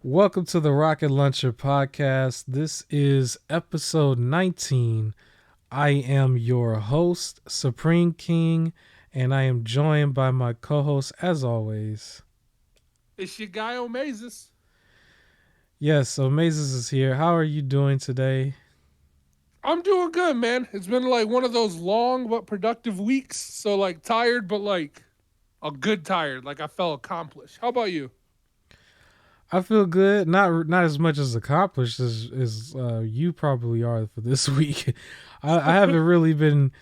Welcome to the Rocket Launcher podcast. This is episode 19. I am your host, Supreme King, and I am joined by my co host, as always. It's your guy Omazis. Yes, Amazes is here. How are you doing today? I'm doing good, man. It's been like one of those long but productive weeks. So like tired, but like a good tired. Like I felt accomplished. How about you? I feel good. Not as much as accomplished as you probably are for this week. I haven't really been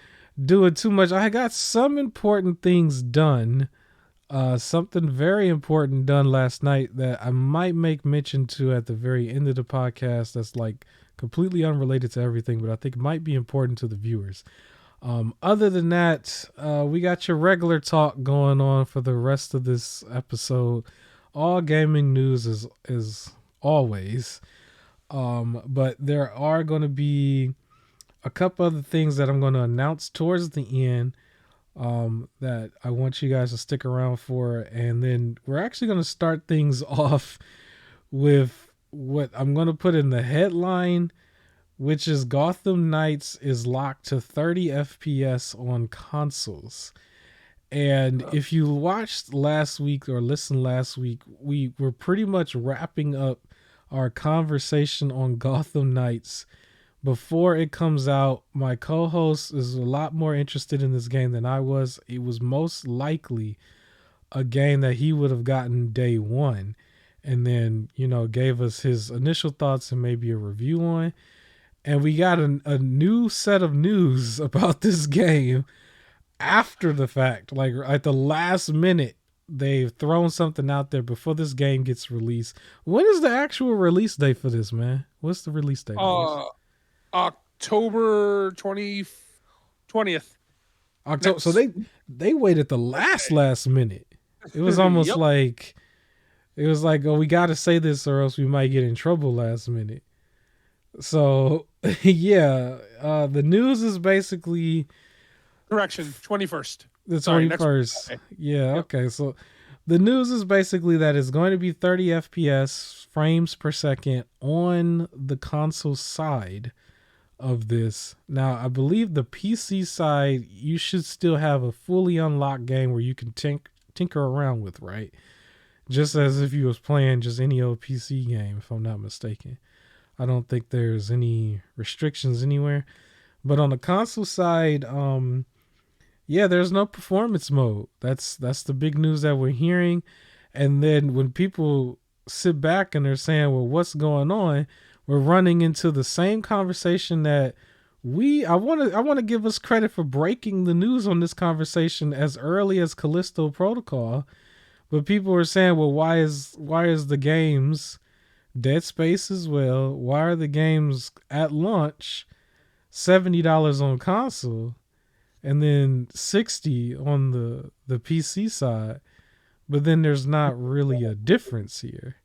doing too much. I got some important things done. Something very important done last night that I might make mention to at the very end of the podcast. That's like completely unrelated to everything, but I think might be important to the viewers. Other than that, we got your regular talk going on for the rest of this episode. All gaming news is always. But there are going to be a couple other things that I'm going to announce towards the end that I want you guys to stick around for. And then we're actually going to start things off with what I'm going to put in the headline, which is Gotham Knights is locked to 30 FPS on consoles. And if you watched last week or listened last week, we were pretty much wrapping up our conversation on Gotham Knights before it comes out. My co-host is a lot more interested in this game than I was. It was most likely a game that he would have gotten day one, and then gave us his initial thoughts and maybe a review on. And we got a new set of news about this game after the fact, like at the last minute. They've thrown something out there before this game gets released. When is the actual release date for this, man? What's the release date of this? October 20th. October. So they waited the last minute. It was almost Yep. like oh, we got to say this or else we might get in trouble last minute. So yeah, the news is basically Correction. 21st. the Sorry, 21st. next. Yeah, Yep. okay. So the news is basically that it's going to be 30 FPS frames per second on the console side of this. Now, I believe the PC side, you should still have a fully unlocked game where you can tinker around with, right? Just as if you was playing just any old PC game, if I'm not mistaken. I don't think there's any restrictions anywhere. But on the console side, yeah, there's no performance mode. That's the big news that we're hearing. And then when people sit back and they're saying, "Well, what's going on?" We're running into the same conversation that I want to give us credit for breaking the news on this conversation as early as Callisto Protocol. But people were saying, "Well, why is the games Dead Space as well? Why are the games at launch $70 on console and then 60 on the PC side, but then there's not really a difference here?"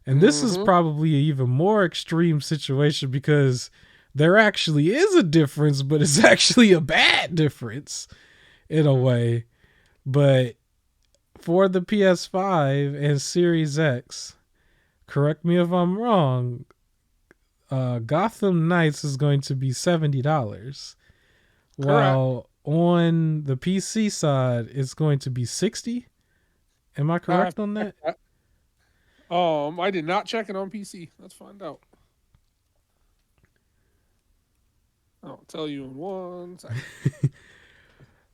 And this is Mm-hmm. probably an even more extreme situation because there actually is a difference, but it's actually a bad difference in a way. But for the PS5 and Series X, correct me if I'm wrong, Gotham Knights is going to be $70, Correct. while on the PC side it's going to be 60. Am I I have correct on to check that? that. I did not check it on PC. Let's find out. I'll tell you in 1 second.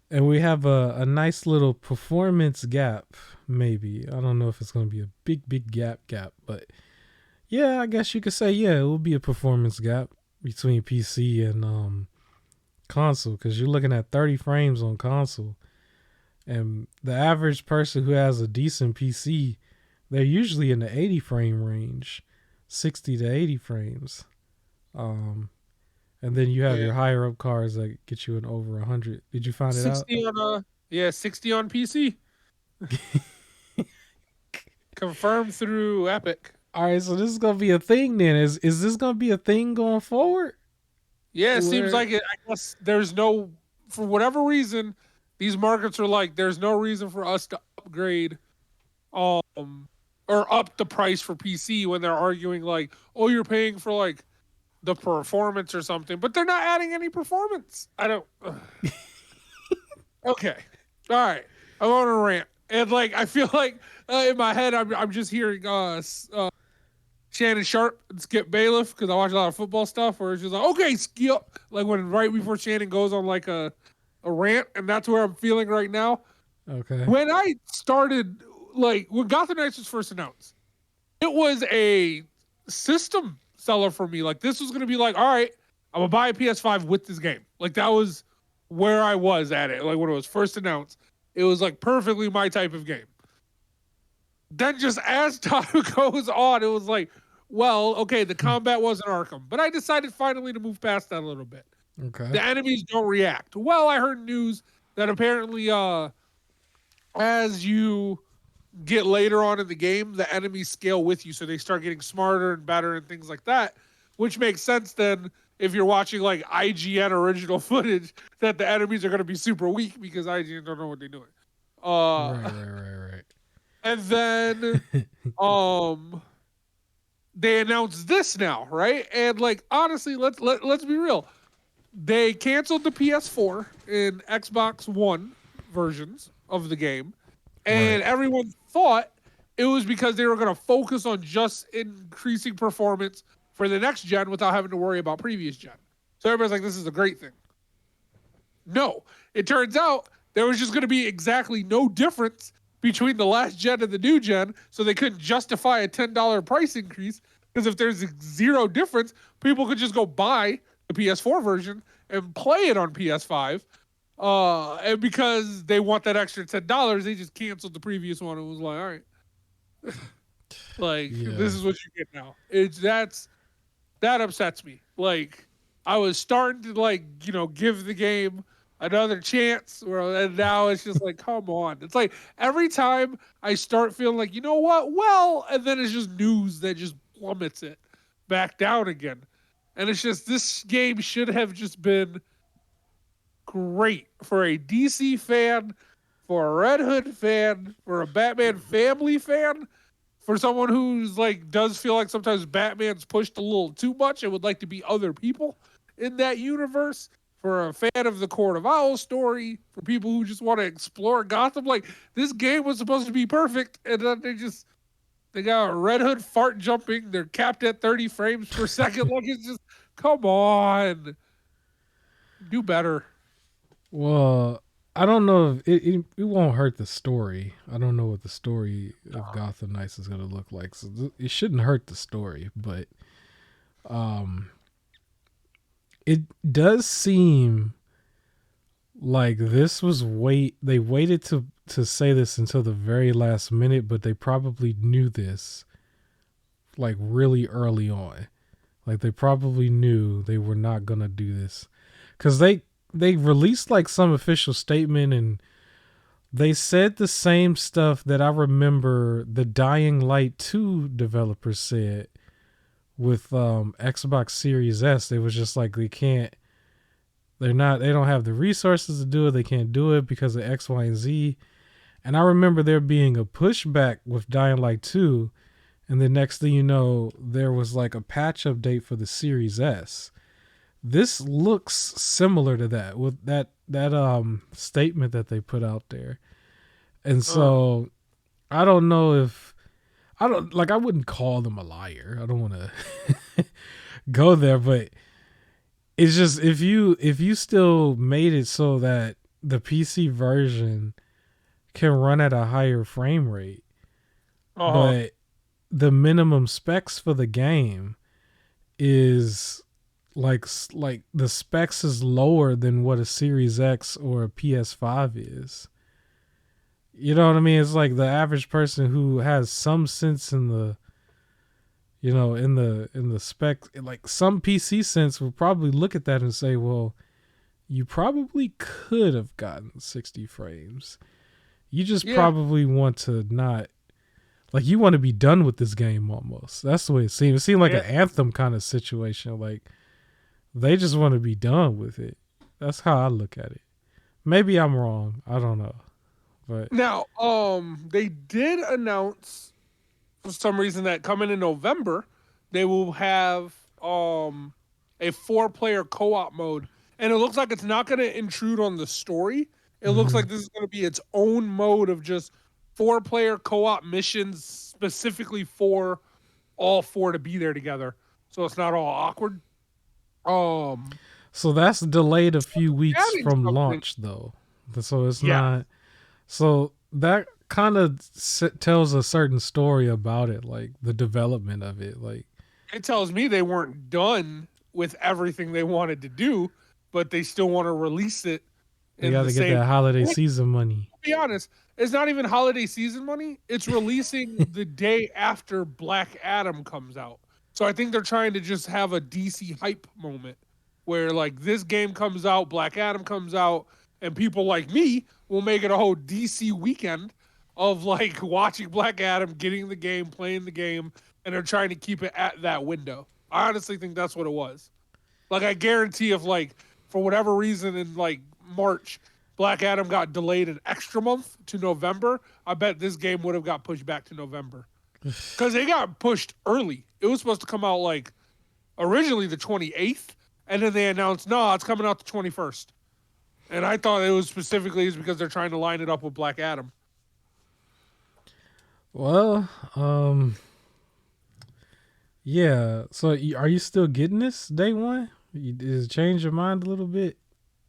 And we have a nice little performance gap, maybe. I don't know if it's going to be a big gap, but yeah, I guess you could say, yeah, it will be a performance gap between PC and console because you're looking at 30 frames on console. And the average person who has a decent PC, they're usually in the 80 frame range, 60 to 80 frames. Um, and then you have Yeah. your higher up cars that get you in over 100. Did you find it out? 60 on 60 on PC. Confirmed through Epic. All right, so this is gonna be a thing then. Is this gonna be a thing going forward? Yeah, it seems Where like it. I guess there's no, for whatever reason, these markets are like, there's no reason for us to upgrade, um, or up the price for PC when they're arguing like, oh, you're paying for like the performance or something, but they're not adding any performance. I don't. Okay, all right. I'm on a rant, and like I feel like in my head, I'm just hearing Shannon Sharp and Skip Bailiff because I watch a lot of football stuff where it's just like, okay, Skip, like when right before Shannon goes on like a rant, and that's where I'm feeling right now. Okay. When I started, like when Gotham Knights was first announced, it was a system seller for me. Like this was gonna be like, all right, I'm gonna buy a PS5 with this game. Like that was where I was at it. Like when it was first announced, it was like perfectly my type of game. Then just as time goes on, it was like, well, okay, the combat wasn't Arkham, but I decided finally to move past that a little bit. Okay. The enemies don't react. Well, I heard news that apparently as you get later on in the game, the enemies scale with you, so they start getting smarter and better and things like that, which makes sense then if you're watching like IGN original footage that the enemies are going to be super weak because IGN don't know what they're doing. Right. And then they announced this now, right? And like honestly, let's be real. They canceled the PS4 and Xbox One versions of the game, and Right. everyone thought it was because they were going to focus on just increasing performance for the next gen without having to worry about previous gen. So everybody's like, this is a great thing. No, it turns out there was just going to be exactly no difference between the last gen and the new gen, so they couldn't justify a $10 price increase because if there's zero difference, people could just go buy the PS4 version and play it on PS5. And because they want that extra $10, they just canceled the previous one and was like, all right, like this is what you get now. That upsets me. Like I was starting to like give the game another chance, and now it's just like come on. It's like every time I start feeling like you know what, well, and then it's just news that just plummets it back down again, and it's just this game should have just been great for a DC fan, for a Red Hood fan, for a Batman family fan, for someone who's like does feel like sometimes Batman's pushed a little too much and would like to be other people in that universe, for a fan of the Court of Owls story, for people who just want to explore Gotham. Like this game was supposed to be perfect, and then they got a Red Hood fart jumping. They're capped at 30 frames per second. Like it's just come on, do better. Well, I don't know if it won't hurt the story. I don't know what the story of Gotham Knights is going to look like. So it shouldn't hurt the story, but um it does seem like this was they waited to say this until the very last minute, but they probably knew this like really early on. Like they probably knew they were not going to do this cuz they released like some official statement, and they said the same stuff that I remember the Dying Light 2 developers said with Xbox Series S. They was just like they don't have the resources to do it. They can't do it because of X, Y, and Z. And I remember there being a pushback with Dying Light 2, and the next thing you know, there was like a patch update for the Series S. This looks similar to that with that statement that they put out there. And so I don't know if I wouldn't call them a liar. I don't want to go there, but it's just if you still made it so that the PC version can run at a higher frame rate, but the minimum specs for the game is like the specs is lower than what a Series X or a PS5 is. You know what I mean? It's like the average person who has some sense in the in the spec, like some PC sense, will probably look at that and say, well, you probably could have gotten 60 frames. You just probably want to not, like, you want to be done with this game almost. That's the way it seemed. It seemed like an Anthem kind of situation. Like, they just want to be done with it. That's how I look at it. Maybe I'm wrong. I don't know. But now, they did announce for some reason that coming in November, they will have a 4-player co-op mode, and it looks like it's not going to intrude on the story. It looks Hmm. like this is going to be its own mode of just 4-player co-op missions specifically for all four to be there together, so it's not all awkward. Um, So that's delayed a few weeks adding from something, launch, though. So it's yeah. not. So that kind of tells a certain story about it, like the development of it. Like It tells me they weren't done with everything they wanted to do, but they still want to release it they in got the to get same. that holiday To season money. be honest, it's not even holiday season money. It's releasing the day after Black Adam comes out. So I think they're trying to just have a DC hype moment where like this game comes out, Black Adam comes out, and people like me will make it a whole DC weekend of like watching Black Adam, getting the game, playing the game, and they're trying to keep it at that window. I honestly think that's what it was. Like I guarantee if like for whatever reason in like March, Black Adam got delayed an extra month to November, I bet this game would have got pushed back to November. Because they got pushed early. It was supposed to come out like originally the 28th, and then they announced, no, it's coming out the 21st. And I thought it was specifically is because they're trying to line it up with Black Adam. Well, yeah. So are you still getting this day one? Does it change your mind a little bit?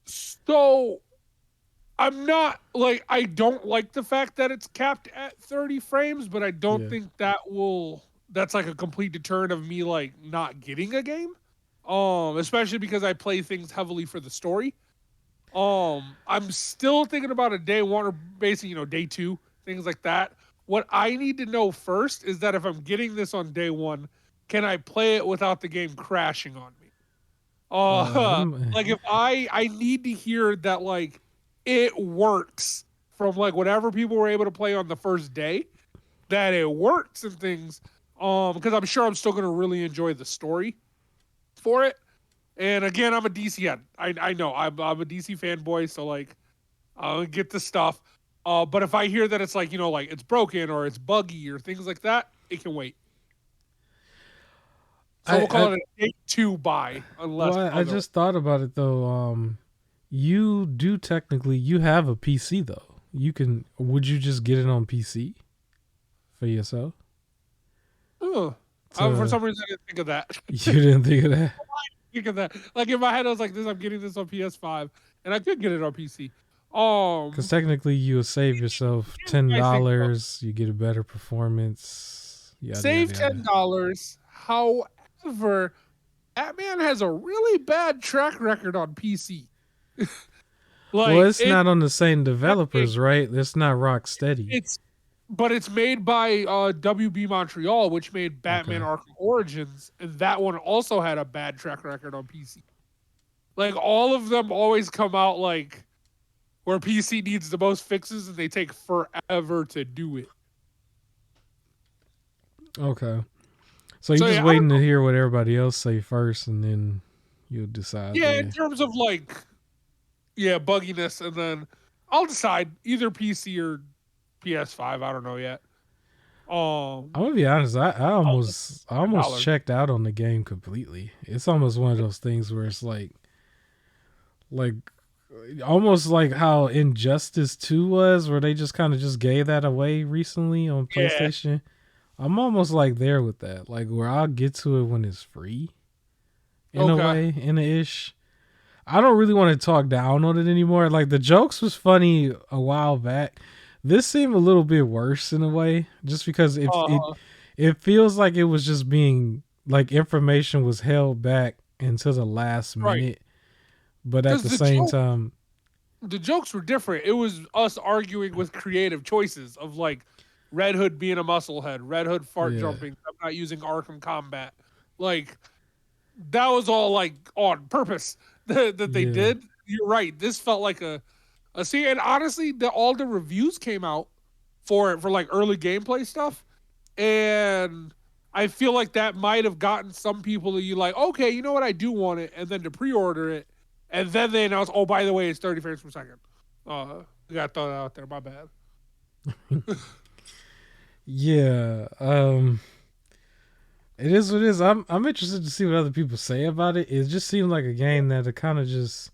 So I'm not like I don't like the fact that it's capped at 30 frames, but I don't Yeah. think that's like a complete deterrent of me like not getting a game. Especially because I play things heavily for the story. I'm still thinking about a day one or basically, day two, things like that. What I need to know first is that if I'm getting this on day one, can I play it without the game crashing on me? Them, Like if I need to hear that like it works from like whatever people were able to play on the first day, that it works and things. Because I'm sure I'm still gonna really enjoy the story for it. And again, I'm a DC head. I know I'm a DC fanboy, so like I'll get the stuff. But if I hear that it's like like it's broken or it's buggy or things like that, it can wait. So we'll I call it a day two buy unless well, I other. just thought about it though. You do technically you have a PC though. You can. Would you just get it on PC for yourself? Ugh. For To some reason, I didn't think of that. you didn't think of that? Think of that. Like in my head, I was like, "This, I'm getting this on PS5, and I could get it on PC." Um, Because technically, you will save yourself Here's ten what I think though. dollars. You get a better performance. Yada Save yada yada. $10. However, Batman has a really bad track record on PC. Well, Like it's not on the same that game, developers, right? It's not rock steady. it's but it's made by WB Montreal, which made Batman Okay. Arkham Origins, and that one also had a bad track record on PC. Like all of them always come out like where PC needs the most fixes and they take forever to do it. Okay. So you're So just yeah, I don't waiting to know. hear what everybody else say first, and then you'll decide Yeah, in there. terms of like bugginess, and then I'll decide either PC or PS5. I don't know yet. I'm gonna be honest. I'll I $10. almost checked out on the game completely. It's almost one of those things where it's like almost like how Injustice 2 was, where they just kind of just gave that away recently on Yeah. PlayStation. I'm almost like there with that, like where I'll get to it when it's free, in a Okay. way, in a ish. I don't really want to talk down on it anymore. Like the jokes was funny a while back. This seemed a little bit worse in a way, just because Uh, it feels like it was just being like information was held back until the last right. minute, but at Because the same time, the jokes were different. It was us arguing with creative choices of like Red Hood being a musclehead, Red Hood fart yeah, jumping. I'm not using Arkham Combat. Like that was all like on purpose that they yeah. did. You're right. This felt like a scene, and honestly, all the reviews came out for it for like early gameplay stuff, and I feel like that might have gotten some people to you like, okay, you know what, I do want it, and then to pre-order it, and then they announce, oh, by the way, it's 30 frames per second. I got to throw that out there. My bad. Yeah. It is what it is. I'm interested to see what other people say about it. It just seemed like a game that it kind of just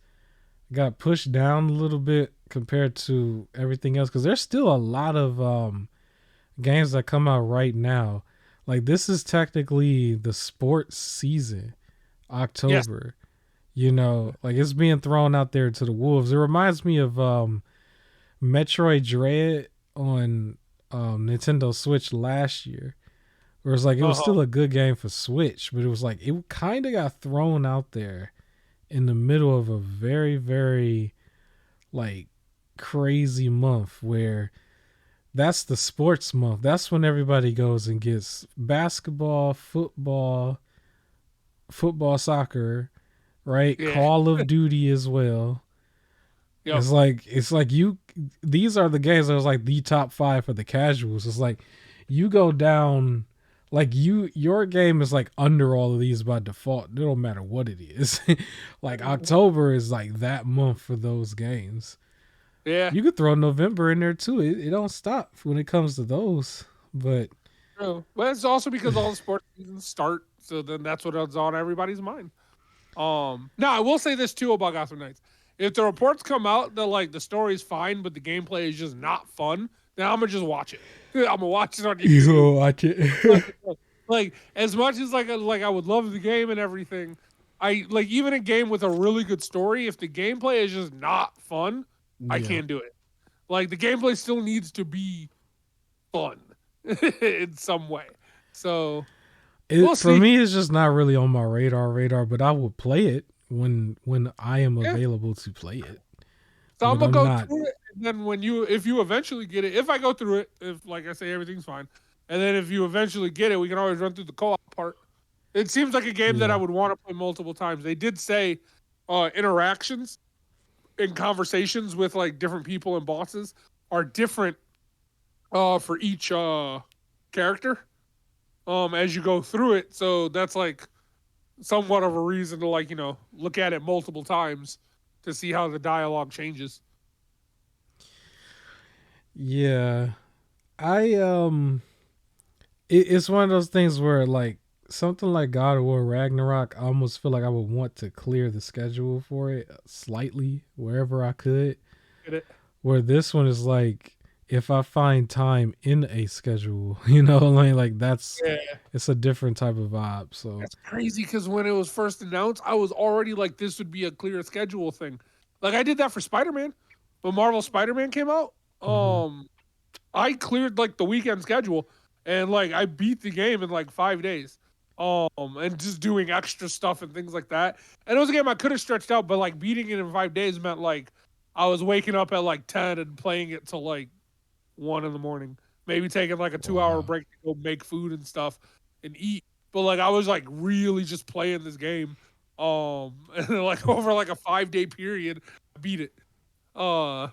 got pushed down a little bit compared to everything else because there's still a lot of games that come out right now. Like this is technically the sports season, Yes. October. You know, like it's being thrown out there to the wolves. It reminds me of Metroid Dread on Nintendo Switch last year. Where it's like it Uh was huh. still a good game for Switch, but it was like it kind of got thrown out there in the middle of a very, very like crazy month where that's the sports month. That's when everybody goes and gets basketball, football, soccer, right? Yeah. Call of Duty as well. Yep. It's like you these are the games that was like the top 5 for the casuals. It's like you go down like your game is like under all of these by default. It don't matter what it is. Like October is like that month for those games. Yeah. You could throw November in there too. It don't stop when it comes to those. But True. But it's also because all the sports seasons start, so then that's what's on everybody's mind. Now I will say this too about Gotham Knights. If the reports come out that like the story's fine, but the gameplay is just not fun, then I'm gonna just watch it. I'm gonna watch it on YouTube. you watch it. Like as much as like I would love the game and everything, I like even a game with a really good story. If the gameplay is just not fun, I Yeah. can't do it. Like the gameplay still needs to be fun in some way. So we'll It for see. me it's just not really on my radar, but I will play it when I am Yeah. available to play it. So I'm But gonna I'm go not. through it, and then when you, if you eventually get it, if I go through it, if like I say everything's fine, and then if you eventually get it, we can always run through the co-op part. It seems like a game that I Yeah. would want to play multiple times. They did say interactions and conversations with like different people and bosses are different for each character as you go through it. So that's like somewhat of a reason to like look at it multiple times to see how the dialogue changes. Yeah. I it's one of those things where like something like God of War Ragnarok, I almost feel like I would want to clear the schedule for it slightly wherever I could. Get it? Where this one is like if I find time in a schedule, you know, like that's Yeah. it's a different type of vibe. So That's crazy because when it was first announced, I was already like, this would be a clear schedule thing. Like I did that for Spider Man. When Marvel Spider Man came out, mhm. I cleared like the weekend schedule and like I beat the game in like 5 days. And just doing extra stuff and things like that. And it was a game I could have stretched out, but like beating it in 5 days meant like I was waking up at like 10 and playing it till like 1 in the morning. Maybe taking like a 2 hour Wow. break to go make food and stuff and eat. But like I was like really just playing this game. And then, like over like a 5 day period, I beat it. Uh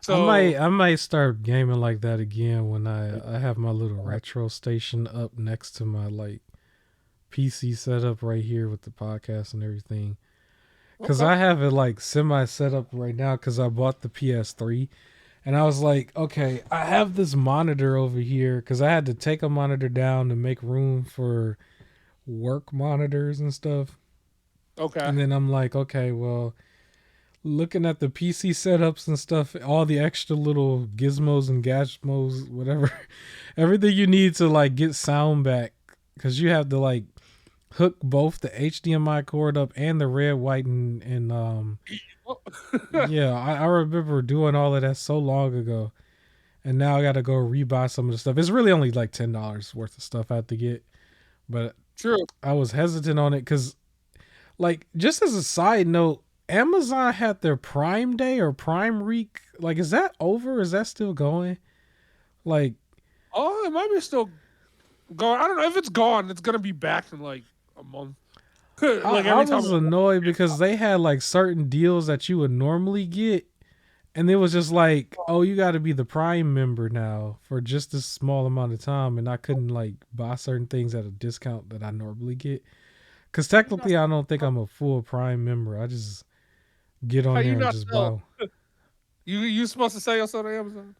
so I might start gaming like that again when I have my little retro station up next to my like PC setup right here with the podcast and everything. Cause okay. I have it like semi set up right now because I bought the PS3 and I was like, okay, I have this monitor over here because I had to take a monitor down to make room for work monitors and stuff. Okay. And then I'm like, okay, well, looking at the PC setups and stuff, all the extra little gizmos and gashmos, whatever, everything you need to like get sound back because you have to like hook both the HDMI cord up and the red, white, and Oh. yeah, I remember doing all of that so long ago, and now I got to go rebuy some of the stuff. It's really only like $10 worth of stuff I have to get, but True. I was hesitant on it because, like, just as a side note, Amazon had their Prime Day or Prime Week. Like, is that over? Is that still going? Like, Oh, it might be still going. I don't know if it's gone. It's gonna be back in like a month. Like I every time. was annoyed because they had like certain deals that you would normally get, and it was just like, oh, you got to be the Prime member now for just this small amount of time, and I couldn't like buy certain things at a discount that I normally get. Because How you not? technically, I don't think I'm a full Prime member. I just get How on you there and not just sell? buy. You supposed to sell yourself on Amazon?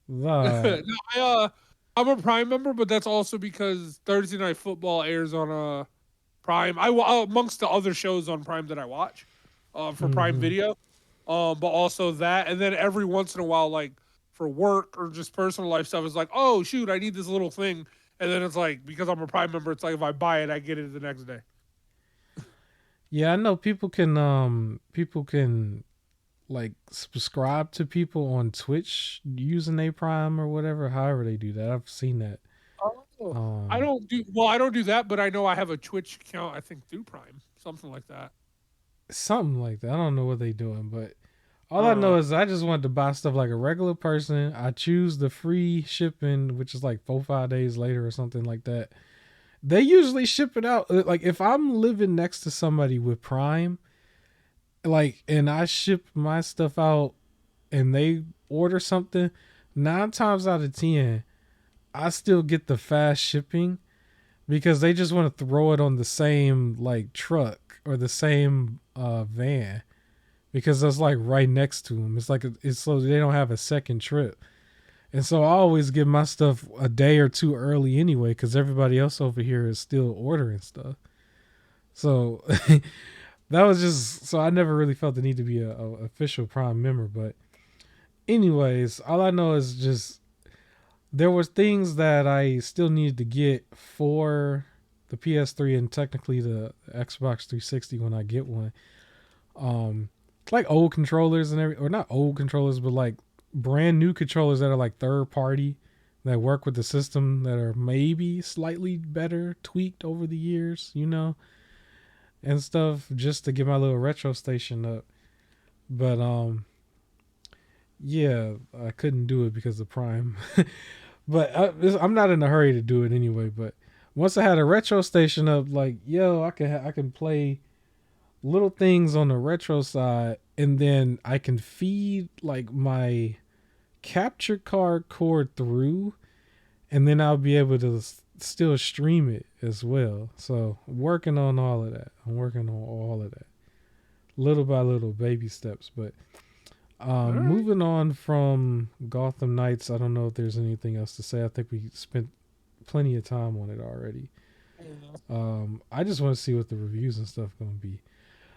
Nah, No, I'm a Prime member, but that's also because Thursday Night Football airs on Prime. Amongst the other shows on Prime that I watch, for Prime mm-hmm. Video, but also that, and then every once in a while, like for work or just personal life stuff, it's like, oh shoot, I need this little thing, and then it's like because I'm a Prime member, it's like if I buy it, I get it the next day. Yeah, I know people can like subscribe to people on Twitch using a Prime or whatever. However they do that, I've seen that. Oh, Um, I don't do that, but I know I have a Twitch account. I think through Prime, something like that. Something like that. I don't know what they doing, but all I Uh, know is I just wanted to buy stuff like a regular person. I choose the free shipping, which is like 4 5 days later or something like that. They usually ship it out. Like if I'm living next to somebody with Prime, like, and I ship my stuff out and they order something, 9 times out of 10, I still get the fast shipping because they just want to throw it on the same like truck or the same van because that's like right next to them. It's like it's so they don't have a second trip. And so I always get my stuff a day or two early anyway because everybody else over here is still ordering stuff. So that was just so I never really felt the need to be a official Prime member. But anyways, all I know is just there was things that I still needed to get for the PS3 and technically the Xbox 360 when I get one. Um, like old controllers and every or not old controllers, but like brand new controllers that are like third party that work with the system that are maybe slightly better tweaked over the years, and stuff just to get my little retro station up. But yeah, I couldn't do it because of Prime. But I'm not in a hurry to do it anyway. But once I had a retro station up, like yo, I can play little things on the retro side, and then I can feed like my capture card cord through, and then I'll be able to still stream it as well. So I'm working on all of that. I'm working on all of that, little by little, baby steps. But all right. moving on from Gotham Knights, I don't know if there's anything else to say. I think we spent plenty of time on it already. I just want to see what the reviews and stuff gonna be.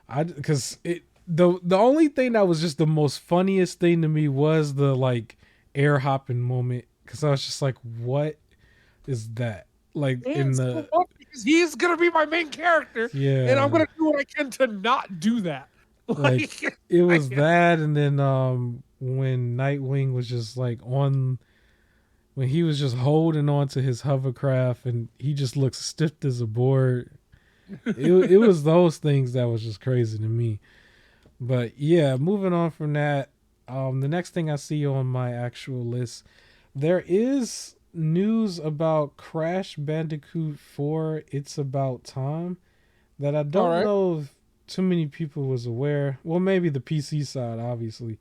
I because it the only thing that was just the most funniest thing to me was the like air hopping moment because I was just like, what is that? Like in And so the what? Because he's gonna be my main character, and I'm yeah, gonna do what I can to not do that. like Like, it I was can't. that, and then when Nightwing was just like on when he was just holding on to his hovercraft and he just looks stiff as a board. It was those things that was just crazy to me. But yeah, moving on from that, the next thing I see on my actual list, there is news about Crash Bandicoot 4. It's about time that I All don't right. know if too many people was aware. Well, maybe the PC side, obviously.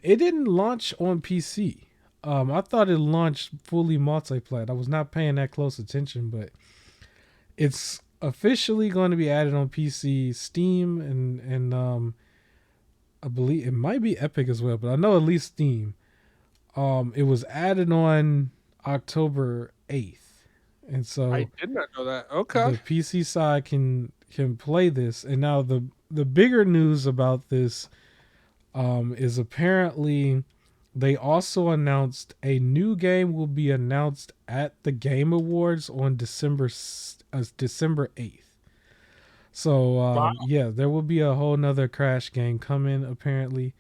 It didn't launch on PC. I thought it launched fully multiplayer. I was not paying that close attention, but it's officially going to be added on PC, Steam, and I believe it might be Epic as well, but I know at least Steam. It was added on October 8th, and I so did not know that. Okay. the PC side can play this. And now the bigger news about this is apparently they also announced a new game will be announced at the Game Awards on December 8th. So Wow. yeah, there will be a whole nother Crash game coming apparently,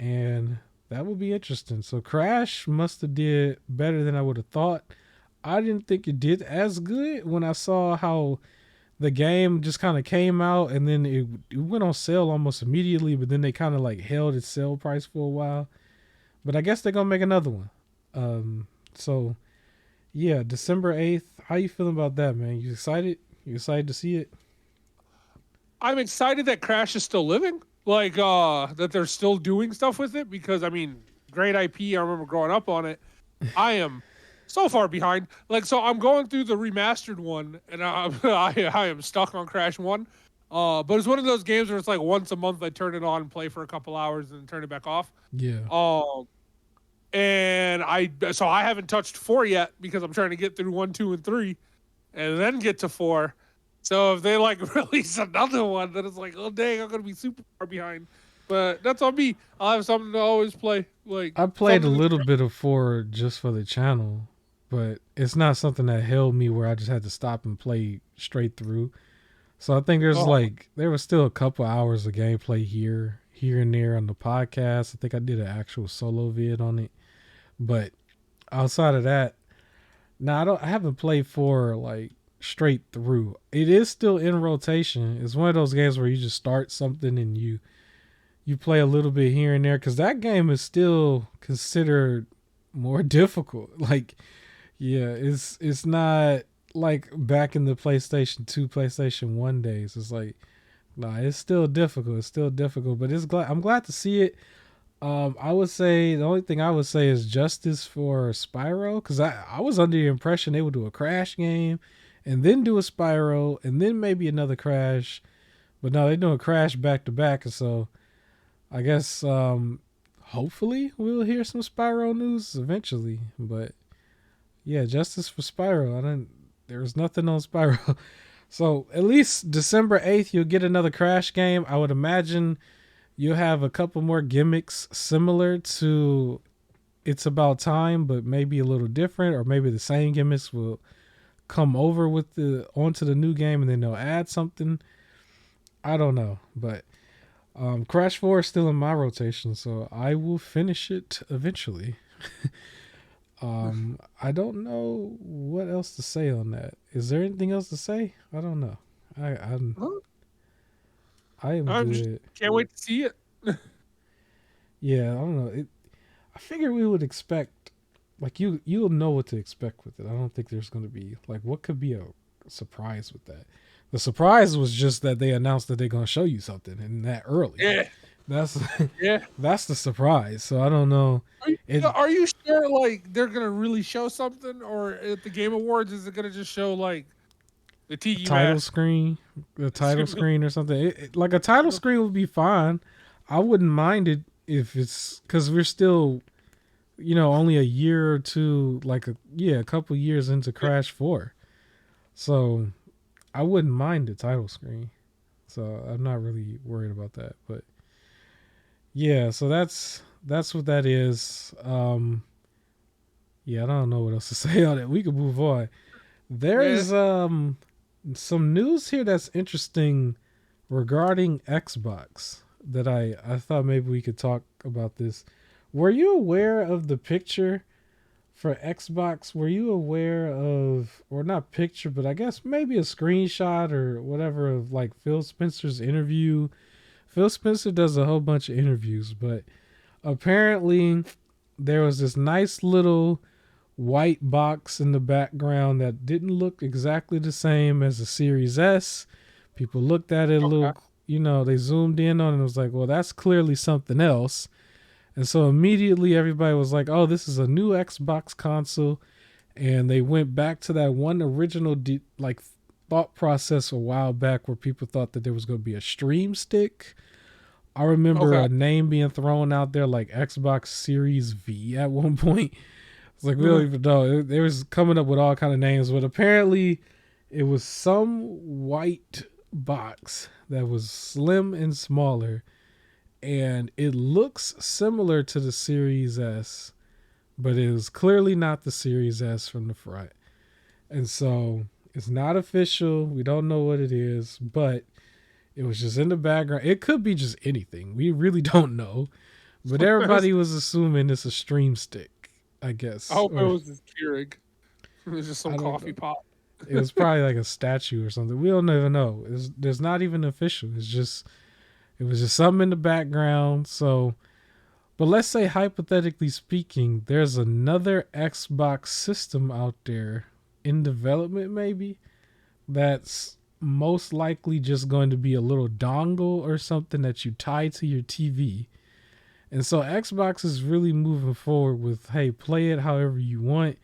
and that will be interesting. So Crash must have did better than I would have thought. I didn't think it did as good when I saw how the game just kind of came out and then it went on sale almost immediately, but then they kind of like held its sale price for a while. But I guess they're gonna make another one. So yeah, December 8th. How you feeling about that, man? You excited? You excited to see it? I'm excited that Crash is still living. Like, that they're still doing stuff with it because I mean, great IP. I remember growing up on it. I am so far behind. Like, so I'm going through the remastered one, and I am stuck on Crash One. But it's one of those games where it's like once a month I turn it on and play for a couple hours and turn it back off. Yeah. Um, and I haven't touched 4 yet because I'm trying to get through 1, 2, and 3, and then get to 4. So if they like release another one, then it's like, oh dang, I'm gonna be super far behind. But that's on me. I'll have something to always play. Like I played a something. little bit of 4 just for the channel, but it's not something that held me where I just had to stop and play straight through. So I think Oh, there was still a couple hours of gameplay here and there on the podcast. I think I did an actual solo vid on it, but outside of that, no, I haven't played 4 like straight through. It is still in rotation. It's one of those games where you just start something and you play a little bit here and there because that game is still considered more difficult. Like, yeah, it's not like back in the PlayStation 2, PlayStation 1 days. It's like, nah, it's still difficult. It's still difficult, but I'm glad to see it. I would say the only thing I would say is justice for Spyro because I was under the impression they would do a Crash game and then do a Spyro and then maybe another Crash, but no, they're doing Crash back to back, and so I guess hopefully we'll hear some Spyro news eventually. But yeah, justice for Spyro. There was nothing on Spyro. So at least December 8th you'll get another Crash game. I would imagine you'll have a couple more gimmicks similar to It's About Time, but maybe a little different, or maybe the same gimmicks will come over with the onto the new game and then they'll add something. I don't know. But Crash 4 is still in my rotation, so I will finish it eventually. I don't know what else to say on that. Is there anything else to say? I don't know. huh? I am I'm just good. can't wait to see it. Yeah, I don't know. I figured we would expect like you'll know what to expect with it. I don't think there's going to be like what could be a surprise with that. The surprise was just that they announced that they're going to show you something and that early. Yeah, That's yeah. that's the surprise. So I don't know. It Are you sure like they're gonna really show something, or at the Game Awards is it gonna just show like the Tiki title mask? screen, the title screen or something. Like a title screen would be fine. I wouldn't mind it if it's because we're still, only a year or two, like a couple years into Crash 4. So I wouldn't mind the title screen. So I'm not really worried about that. But yeah, so that's what that is. Yeah, I don't know what else to say on it. We could move on. Yeah. There's some news here that's interesting regarding Xbox that I thought maybe we could talk about this. Were you aware of the picture for Xbox? Were you aware of, or not picture, but I guess maybe a screenshot or whatever of like Phil Spencer's interview? Phil Spencer does a whole bunch of interviews, but apparently there was this nice little white box in the background that didn't look exactly the same as the Series S. People looked at it a Okay. little, they zoomed in on it and was like, well, that's clearly something else. And so immediately everybody was like, oh, this is a new Xbox console. And they went back to that one original thought process a while back where people thought that there was going to be a stream stick. I remember Okay. a name being thrown out there like Xbox Series V at one point. It's like we don't even know. They was coming up with all kind of names, but apparently it was some white box that was slim and smaller, and it looks similar to the Series S, but it was clearly not the Series S from the front. And so it's not official. We don't know what it is, but it was just in the background. It could be just anything. We really don't know. But everybody was assuming it's a stream stick, I I guess. hope it Or was just Keurig. It was just some I don't coffee know. pot. It was probably like a statue or something. We don't even know. There's not even official. It was just something in the background. So, but let's say hypothetically speaking, there's another Xbox system out there in development, maybe that's most likely just going to be a little dongle or something that you tie to your TV. And so Xbox is really moving forward with, hey, play it however you want.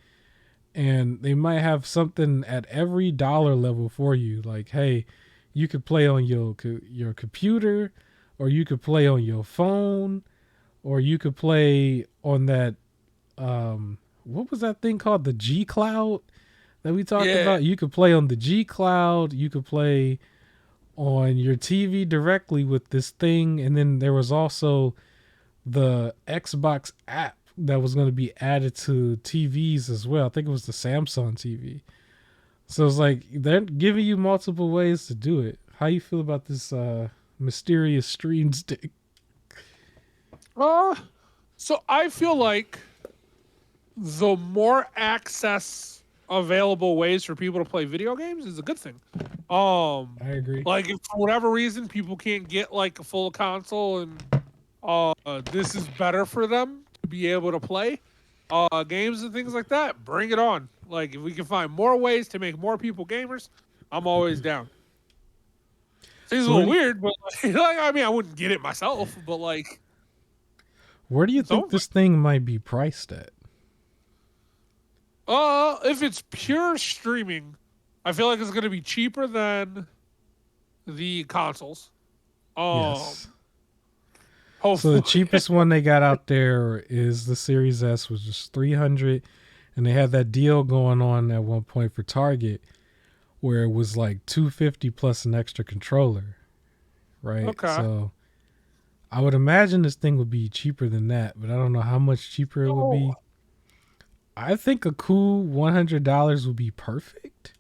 And they might have something at every dollar level for you. Like, hey, you could play on your computer, or you could play on your phone, or you could play on that what was that thing called? The G Cloud that we talked Yeah. about. You could play on the G Cloud. You could play on your TV directly with this thing, and then there was also the Xbox app that was going to be added to TVs as well. I think it was the Samsung TV. So it's like they're giving you multiple ways to do it. How you feel about this mysterious stream stick? Uh, so I feel like the more access available ways for people to play video games is a good thing. I agree. Like if for whatever reason people can't get like a full console and this is better for them to be able to play games and things like that, bring it on. Like if we can find more ways to make more people gamers, I'm always down. Seems a So little weird, but like I mean I wouldn't get it myself, but like where do you it's think over. this thing might be priced at? If it's pure streaming, I feel like it's gonna be cheaper than the consoles. Um, Yes. So the hopefully, cheapest one they got out there is the Series S, which is 300, and they had that deal going on at one point for Target where it was like 250 plus an extra controller, right? okay. So I would imagine this thing would be cheaper than that, but I don't know how much cheaper it would Oh, be. I think a cool $100 would be perfect,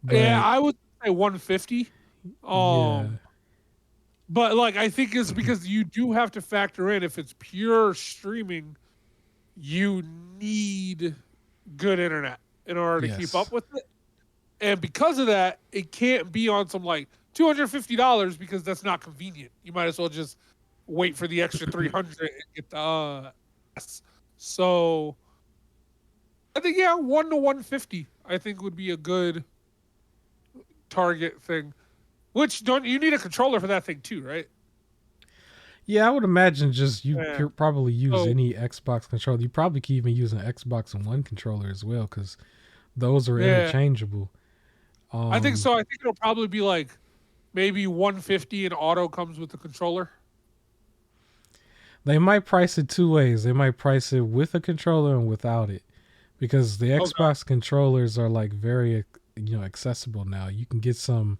yeah, but I would say 150. yeah, Um, but like I think it's because you do have to factor in if it's pure streaming, you need good internet in order to keep yes, up with it. And because of that, it can't be on some like $250 because that's not convenient. You might as well just wait for the extra 300 and get the S. So I think yeah, 1 to 150 I think would be a good target thing. Which don't you need a controller for that thing too, right? yeah. I would imagine just you Yeah. could probably use So any Xbox controller. You probably could even use an Xbox One controller as well, because those are yeah, interchangeable. I think Um, so. I think it'll probably be like maybe 150 and auto comes with the controller. they might price it two ways. They might price it with a controller and without it, because the Okay. Xbox controllers are like very accessible now. You can get some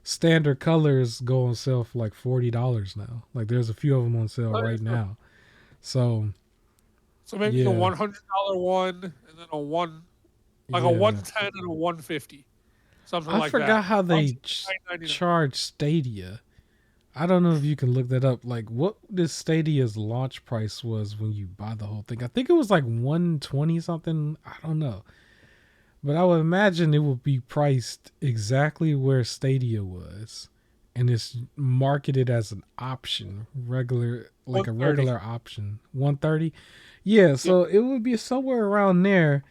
standard colors go on sale for like $40 now. Like there's a few of them on sale That is right true. now. So So maybe the yeah, $100 one and then a one like a yeah. 110 and a 150. Something I like that. forgot how I'm they saying 999. charge Stadia. I don't know if you can look that up. Like what this Stadia's launch price was when you buy the whole thing. I think it was like 120 something. I don't know. But I would imagine it would be priced exactly where Stadia was. And it's marketed as an option, regular like a 130. regular option. 130. Yeah, Yep. so it would be somewhere around there.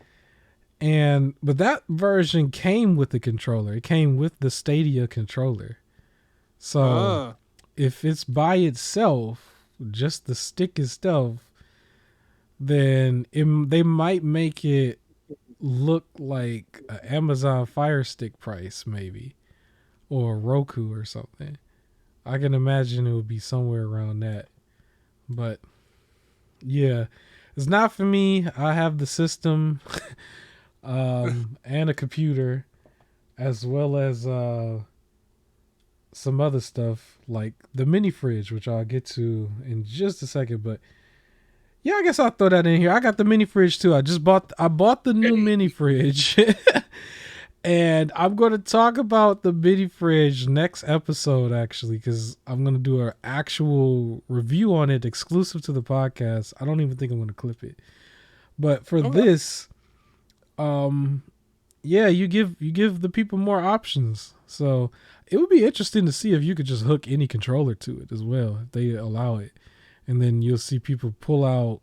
And but that version came with the controller. It came with the Stadia controller. So Ah. if it's by itself, just the stick itself, then they might make it look like an Amazon Fire Stick price, maybe, or a Roku or something. I can imagine it would be somewhere around that. But yeah, it's not for me. I have the system and a computer, as well as some other stuff like the mini fridge, which I'll get to in just a second. But yeah, I guess I'll throw that in here. I got the mini fridge too. I bought the new Hey, mini fridge. And I'm going to talk about the mini fridge next episode, actually, because I'm going to do an actual review on it exclusive to the podcast. I don't even think I'm going to clip it. But for okay. this, um, yeah, you give the people more options. So it would be interesting to see if you could just hook any controller to it as well, if they allow it. And then you'll see people pull out.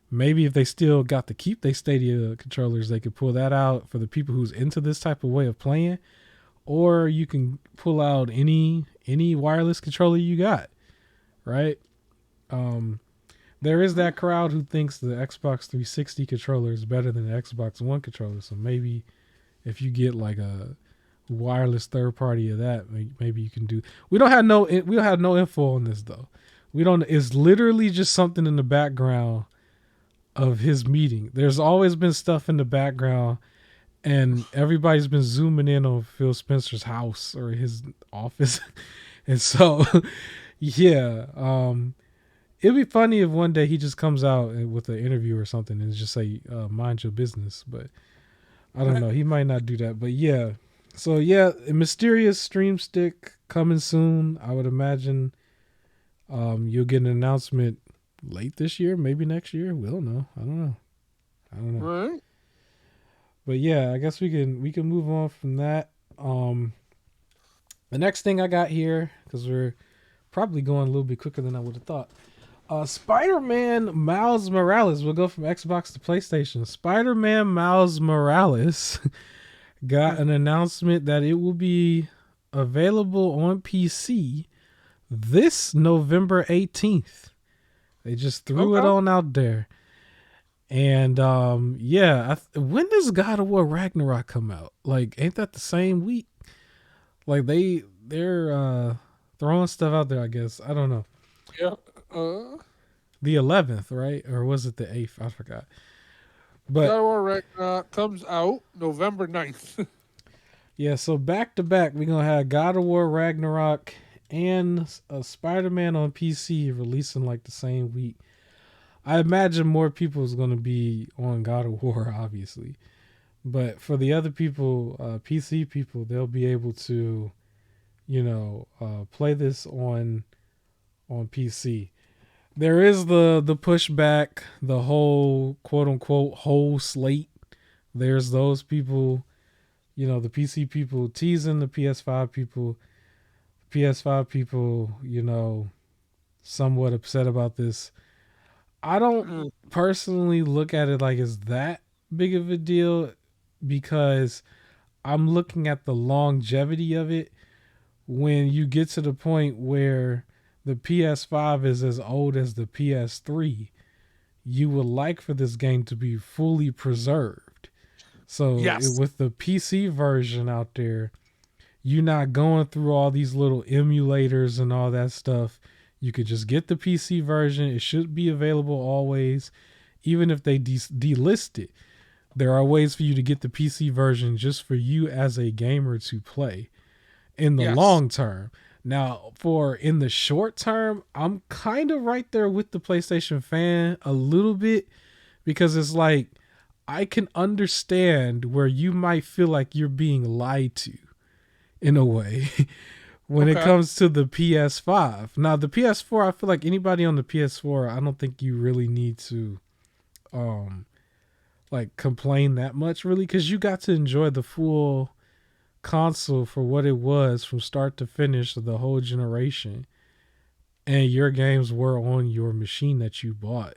Maybe if they still got to keep their Stadia controllers, they could pull that out for the people who's into this type of way of playing. Or you can pull out any wireless controller you got, right? Um, there is that crowd who thinks the Xbox 360 controller is better than the Xbox One controller. So maybe if you get like a wireless third party of that, maybe you can do. We don't have no info on this though. We don't. It's literally just something in the background of his meeting. There's always been stuff in the background, and everybody's been zooming in on Phil Spencer's house or his office. And so, yeah, it'd be funny if one day he just comes out with an interview or something and just say, "Mind your business." But I don't know. He might not do that. But yeah, so yeah, a mysterious stream stick coming soon. I would imagine you'll get an announcement late this year, maybe next year. We don't know. I don't know. I don't know. Right. But yeah, I guess we can move on from that. The next thing I got here, because we're probably going a little bit quicker than I would have thought. Spider-Man Miles Morales will go from Xbox to PlayStation. Spider-Man Miles Morales got an announcement that it will be available on PC this November 18th. They just threw it on out there. And yeah, when does God of War Ragnarok come out? Like, ain't that the same week? Like they're throwing stuff out there, I guess. I don't know. Yeah. The 11th, right? Or was it the 8th? I forgot. But God of War Ragnarok comes out November 9th. yeah, so back to back, we're gonna have God of War Ragnarok and Spider-Man on PC releasing like the same week. I imagine more people is gonna be on God of War, obviously. But for the other people, PC people, they'll be able to, play this on PC. There is the pushback, the whole quote unquote whole slate. There's those people, the PC people teasing the PS5 people. PS5 people, somewhat upset about this. I don't personally look at it like it's that big of a deal because I'm looking at the longevity of it. When you get to the point where the PS5 is as old as the PS3, you would like for this game to be fully preserved. So Yes. with the PC version out there, you're not going through all these little emulators and all that stuff. You could just get the PC version. It should be available always, even if they delist it. There are ways for you to get the PC version just for you as a gamer to play in the long term. Now, for in the short term, I'm kind of right there with the PlayStation fan a little bit because it's like I can understand where you might feel like you're being lied to in a way when it comes to the PS5. Now, the PS4, I feel like anybody on the PS4, I don't think you really need to complain that much really because you got to enjoy the full console for what it was from start to finish of the whole generation, and your games were on your machine that you bought.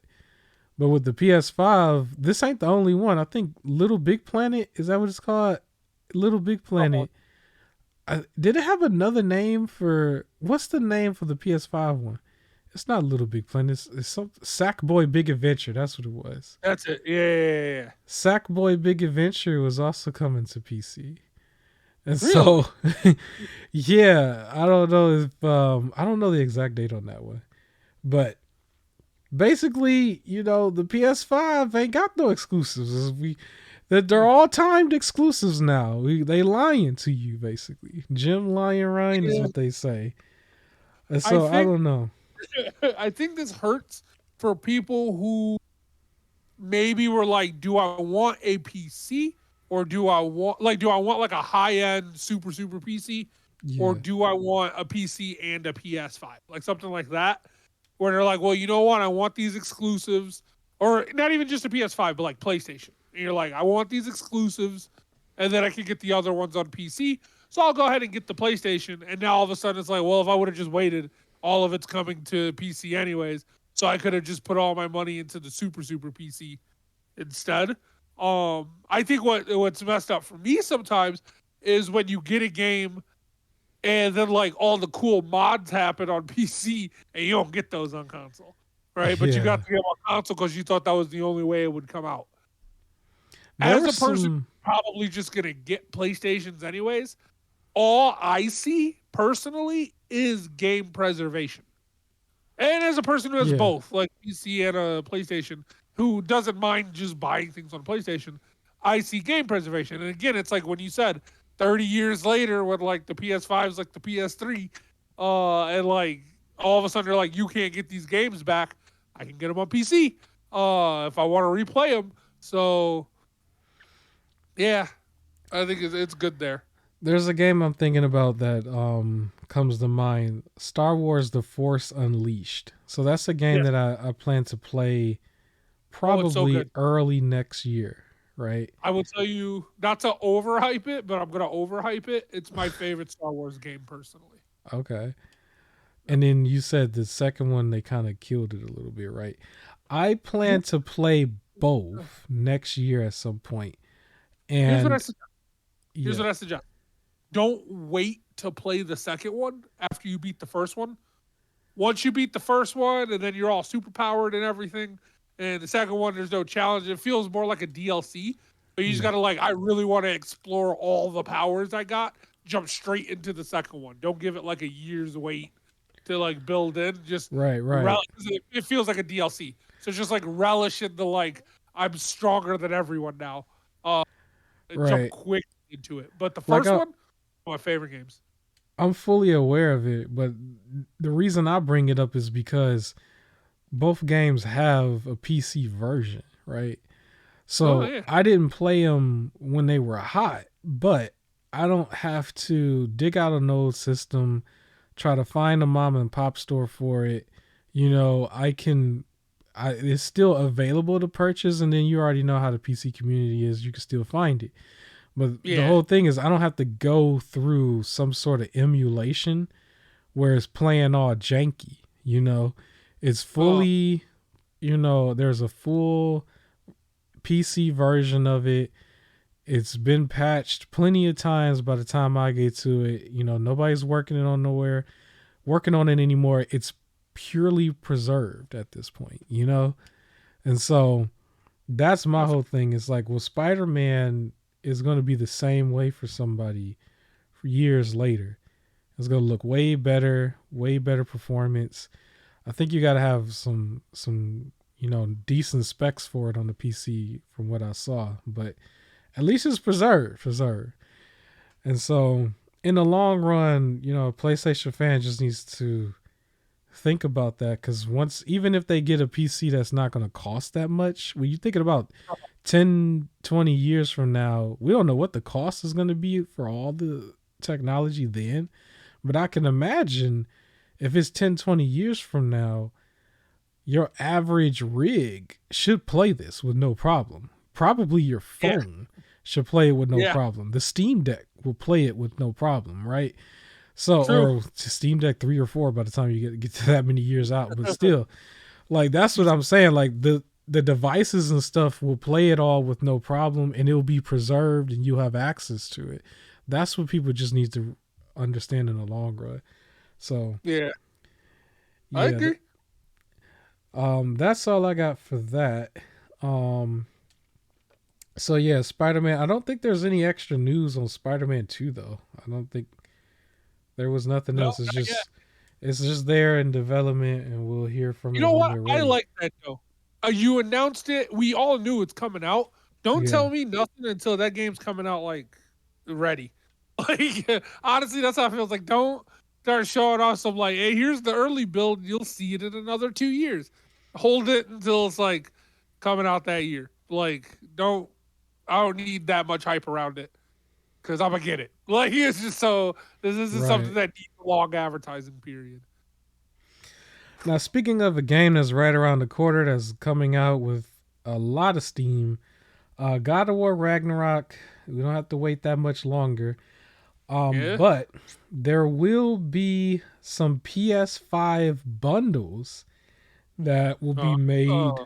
But with the PS5, this ain't the only one. I think Little Big Planet, is that what it's called? Little Big Planet. Did it have another name for, what's the name for the PS5 one? It's not Little Big Planet. It's some Sackboy Big Adventure. That's what it was. That's it. Yeah. Sackboy Big Adventure was also coming to PC. And Really? so, yeah, I don't know if I don't know the exact date on that one, but basically, the PS5 ain't got no exclusives. They're all timed exclusives now. They lying to you basically. Jim lying Ryan is what they say. And so I don't know. I think this hurts for people who maybe were like, do I want a PC or do I want like a high-end super PC or do I want a PC and a PS5? Like something like that where they're like, well, you know what? I want these exclusives, or not even just a PS5, but like PlayStation. And you're like, I want these exclusives and then I can get the other ones on PC. So I'll go ahead and get the PlayStation. And now all of a sudden it's like, well, if I would have just waited, all of it's coming to PC anyways. So I could have just put all my money into the super PC instead. I think what's messed up for me sometimes is when you get a game and then like all the cool mods happen on PC and you don't get those on console, right? But you got to get them on console because you thought that was the only way it would come out. As a person probably just gonna get PlayStations anyways, all I see personally is game preservation. And as a person who has both, like PC and a PlayStation, who doesn't mind just buying things on PlayStation, I see game preservation. And again, it's like when you said 30 years later, when like the PS5 is like the PS3, and like all of a sudden they're like, you can't get these games back. I can get them on PC if I want to replay them. So yeah, I think it's good there. There's a game I'm thinking about that comes to mind. Star Wars: The Force Unleashed. So that's a game Yeah. that I plan to play Oh, it's so probably good. early next year, right? I will tell you not to overhype it, but I'm gonna overhype it. It's my favorite Star Wars game personally. Okay. And then you said the second one they kind of killed it a little bit, right? I plan to play both next year at some point. Here's what I And suggest. Here's yeah, what I suggest. Don't wait to play the second one after you beat the first one. Once you beat the first one, and then you're all super powered and everything, and the second one there's no challenge. It feels more like a DLC. But you just yeah. gotta like, I really want to explore all the powers I got. Jump straight into the second one. Don't give it like a year's wait to like build in. Just Right, right. it feels like a DLC. So just like relish in the like, I'm stronger than everyone now. And jump Right. quick into it. But the Like first one, my favorite games. I'm fully aware of it, but the reason I bring it up is because both games have a PC version, right? Oh So yeah, I didn't play them when they were hot, but I don't have to dig out an old system, try to find a mom and pop store for it. I can. It's still available to purchase, and then you already know how the PC community is. You can still find it. But the yeah. whole thing is, I don't have to go through some sort of emulation where it's playing all janky. It's Oh fully, there's a full PC version of it. It's been patched plenty of times by the time I get to it. Nobody's working on it anymore. It's purely preserved at this point. And so that's my that's whole thing. It's like, well, Spider-Man is going to be the same way for somebody for years later. It's going to look way better performance. I think you got to have some decent specs for it on the PC from what I saw, but at least it's preserved. And so in the long run, a PlayStation fan just needs to think about that, because even if they get a PC that's not going to cost that much, when you're thinking about 10-20 years from now, we don't know what the cost is going to be for all the technology then, but I can imagine if it's 10-20 years from now, your average rig should play this with no problem. Probably your yeah, phone should play it with no yeah. problem. The Steam Deck will play it with no problem, right? So, True. or Steam Deck 3 or 4 by the time you get to that many years out, but still, like, that's what I'm saying. Like, the devices and stuff will play it all with no problem, and it'll be preserved and you'll have access to it. That's what people just need to understand in the long run. So Yeah, I yeah, agree. that's all I got for that. Um, so yeah, Spider-Man. I don't think there's any extra news on Spider-Man 2 though. I don't think there was nothing No, else. not yet. It's just there in development, and we'll hear from You it know when what? they're I ready. like that though. You announced it. We all knew it's coming out. Don't Yeah, tell me nothing until that game's coming out like ready. Like honestly, that's how it feels. Like don't start showing off some like, hey, here's the early build. You'll see it in another 2 years. Hold it until it's like coming out that year. Like don't. I don't need that much hype around it because I'm gonna get it. Like it's just so. This isn't something right. that needs a long advertising period. Now, speaking of a game that's right around the corner that's coming out with a lot of steam, God of War Ragnarok. We don't have to wait that much longer. Yeah. But there will be some PS5 bundles that will be Uh, made uh,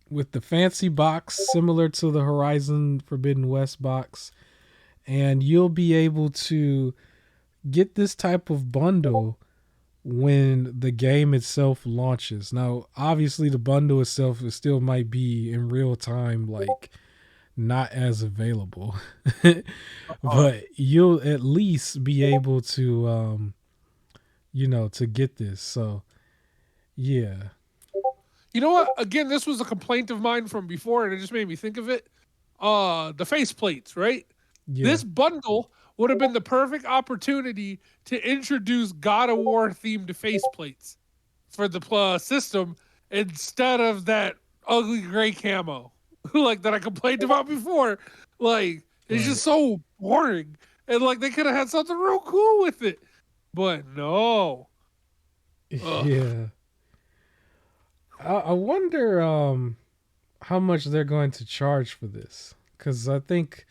with the fancy box, similar to the Horizon Forbidden West box. And you'll be able to get this type of bundle when the game itself launches. Now, obviously, the bundle itself is still might be in real time, like not as available, uh, but you'll at least be able to to get this. So, yeah, You know what? Again, this was a complaint of mine from before, and it just made me think of it. The face plates, right? Yeah. This bundle would have been the perfect opportunity to introduce God of War themed faceplates for the system instead of that ugly gray camo like that I complained about before. Like it's Right. just so boring, and like they could have had something real cool with it, but no. Ugh. Yeah. I wonder how much they're going to charge for this, because I think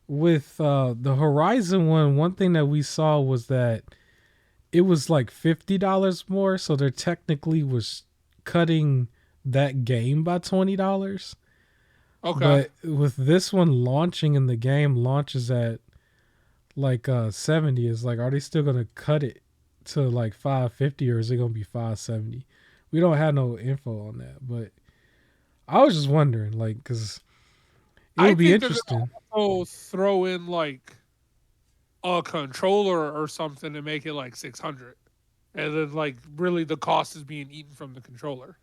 with the Horizon one thing that we saw was that it was like $50 more, so they're technically was cutting that game by $20. Okay. But with this one launching and the game launches at like 70, is like, are they still gonna cut it to like 550 or is it gonna be 570? We don't have no info on that, but I was just wondering, like, because it I would be think they're gonna interesting. also throw in like a controller or something to make it like 600, and then like really the cost is being eaten from the controller.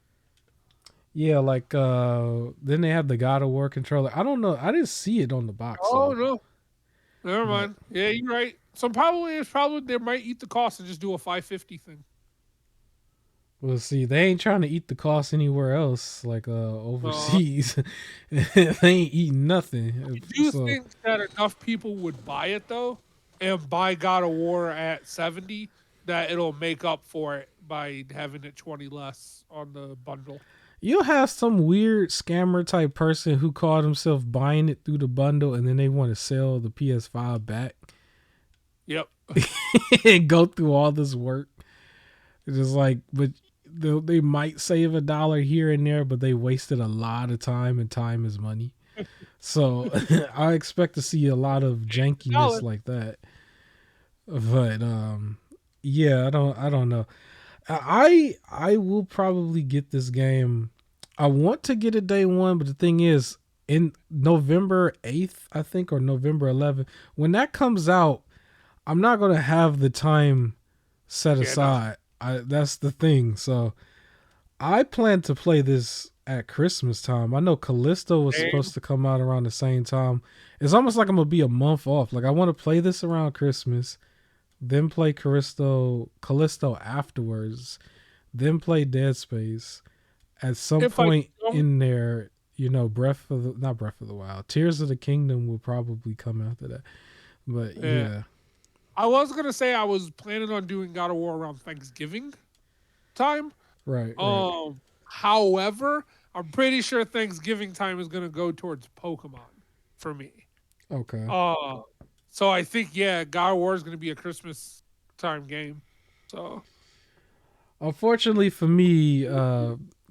Yeah, like then they have the God of War controller. I don't know. I didn't see it on the box Oh though. no, never But mind. Yeah, you're right. So probably it's probably they might eat the cost and just do a 550 thing. we'll see. They ain't trying to eat the cost anywhere else, like Uh, overseas. They ain't eating I nothing. do So think that enough people would buy it though, and buy God of War at 70, that it'll make up for it by having it 20 less on the bundle. you'll have some weird scammer type person who called himself buying it through the bundle and then they want to sell the PS5 back Yep. and go through all this work. It's just like, but they might save $1 here and there, but they wasted a lot of time, and time is money. So I expect to see a lot of jankiness Dollar. like that. But yeah, I don't know. I will probably get this game. I want to get it day one, but the thing is, in November 8th, I think, or November 11th, when that comes out, I'm not gonna have the time set Yeah, no. aside. That's the thing. So I plan to play this at Christmas time. I know Callisto was Same. supposed to come out around the same time. It's almost like I'm gonna be a month off. Like I want to play this around Christmas, then play Callisto afterwards, then play Dead Space. At some If I point don't, in there, not Breath of the Wild, Tears of the Kingdom will probably come after that. But yeah. yeah, I was gonna say I was planning on doing God of War around Thanksgiving time. right. However, I'm pretty sure Thanksgiving time is gonna go towards Pokemon for me. Okay. Uh, so I think yeah, God of War is gonna be a Christmas time game. So Unfortunately for me,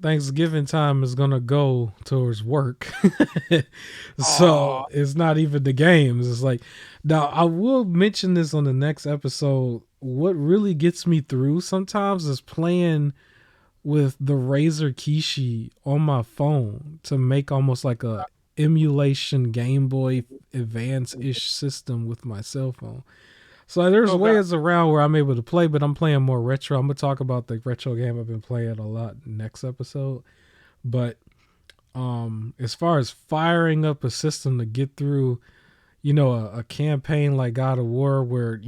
Thanksgiving time is gonna go towards work, so uh it's not even the games. It's like, now I will mention this on the next episode. What really gets me through sometimes is playing with the Razer Kishi on my phone to make almost like a emulation Game Boy Advance ish system with my cell phone. So there's okay. ways around where I'm able to play, but I'm playing more retro. I'm gonna talk about the retro game I've been playing a lot next episode. But as far as firing up a system to get through, a campaign like God of War, where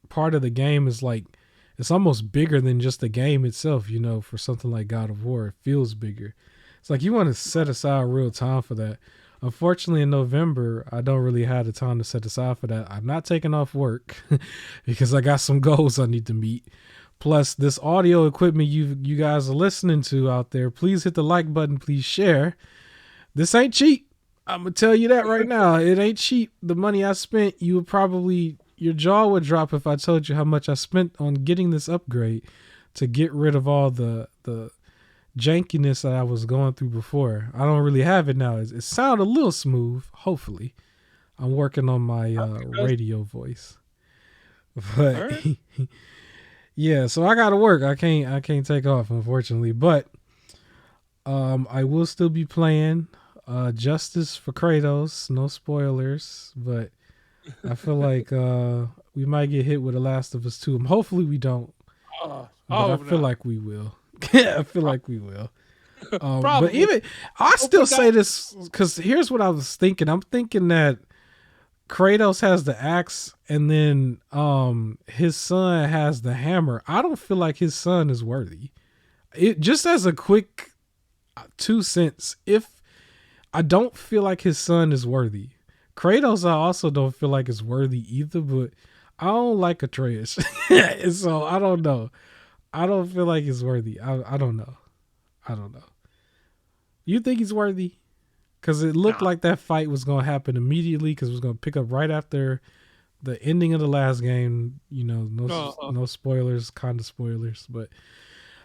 part of the game is like it's almost bigger than just the game itself. For something like God of War, it feels bigger. It's like you want to set aside real time for that. Unfortunately, in November, I don't really have the time to set aside for that. I'm not taking off work because I got some goals I need to meet. Plus, this audio equipment you guys are listening to out there, please hit the like button. Please share. This ain't cheap. I'm gonna tell you that right now. It ain't cheap. The money I spent, you would probably your jaw would drop if I told you how much I spent on getting this upgrade to get rid of all the jankiness that I was going through before. I don't really have it now. It sounds a little smooth. Hopefully, I'm working on my radio voice. All But right. yeah, so I gotta work. I can't take off, unfortunately. But I will still be playing Justice for Kratos. No spoilers, but I feel like we might get hit with The Last of Us 2. Hopefully we don't, but I Oh feel no. like we will. I feel like we will. But Probably. even I Oh, still but that say this because here's what I was thinking. I'm thinking that Kratos has the axe, and then his son has the hammer. I don't feel like his son is worthy. It just as a quick 2 cents. If I don't feel like his son is worthy, Kratos I also don't feel like is worthy either. But I don't like Atreus, so I don't know. I don't feel like he's worthy. I don't know. I don't know. You think he's worthy? Because it looked nah. like that fight was going to happen immediately because it was going to pick up right after the ending of the last game. No Uh, no spoilers, kind of spoilers, but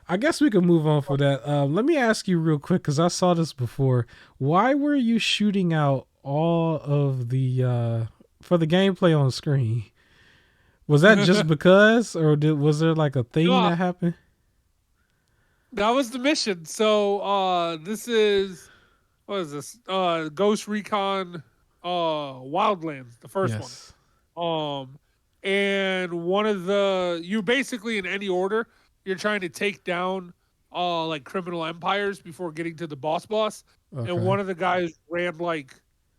I guess we can move on for that. Let me ask you real quick because I saw this before. Why were you shooting out all of the for the gameplay on screen? Was that just because, or was there like a thing no, that happened? that was the mission. So this is what is this? Ghost Recon Wildlands, the first one. Yes. Um and one of the you basically in any order, you're trying to take down like criminal empires before getting to the boss. And Okay. one of the guys ran like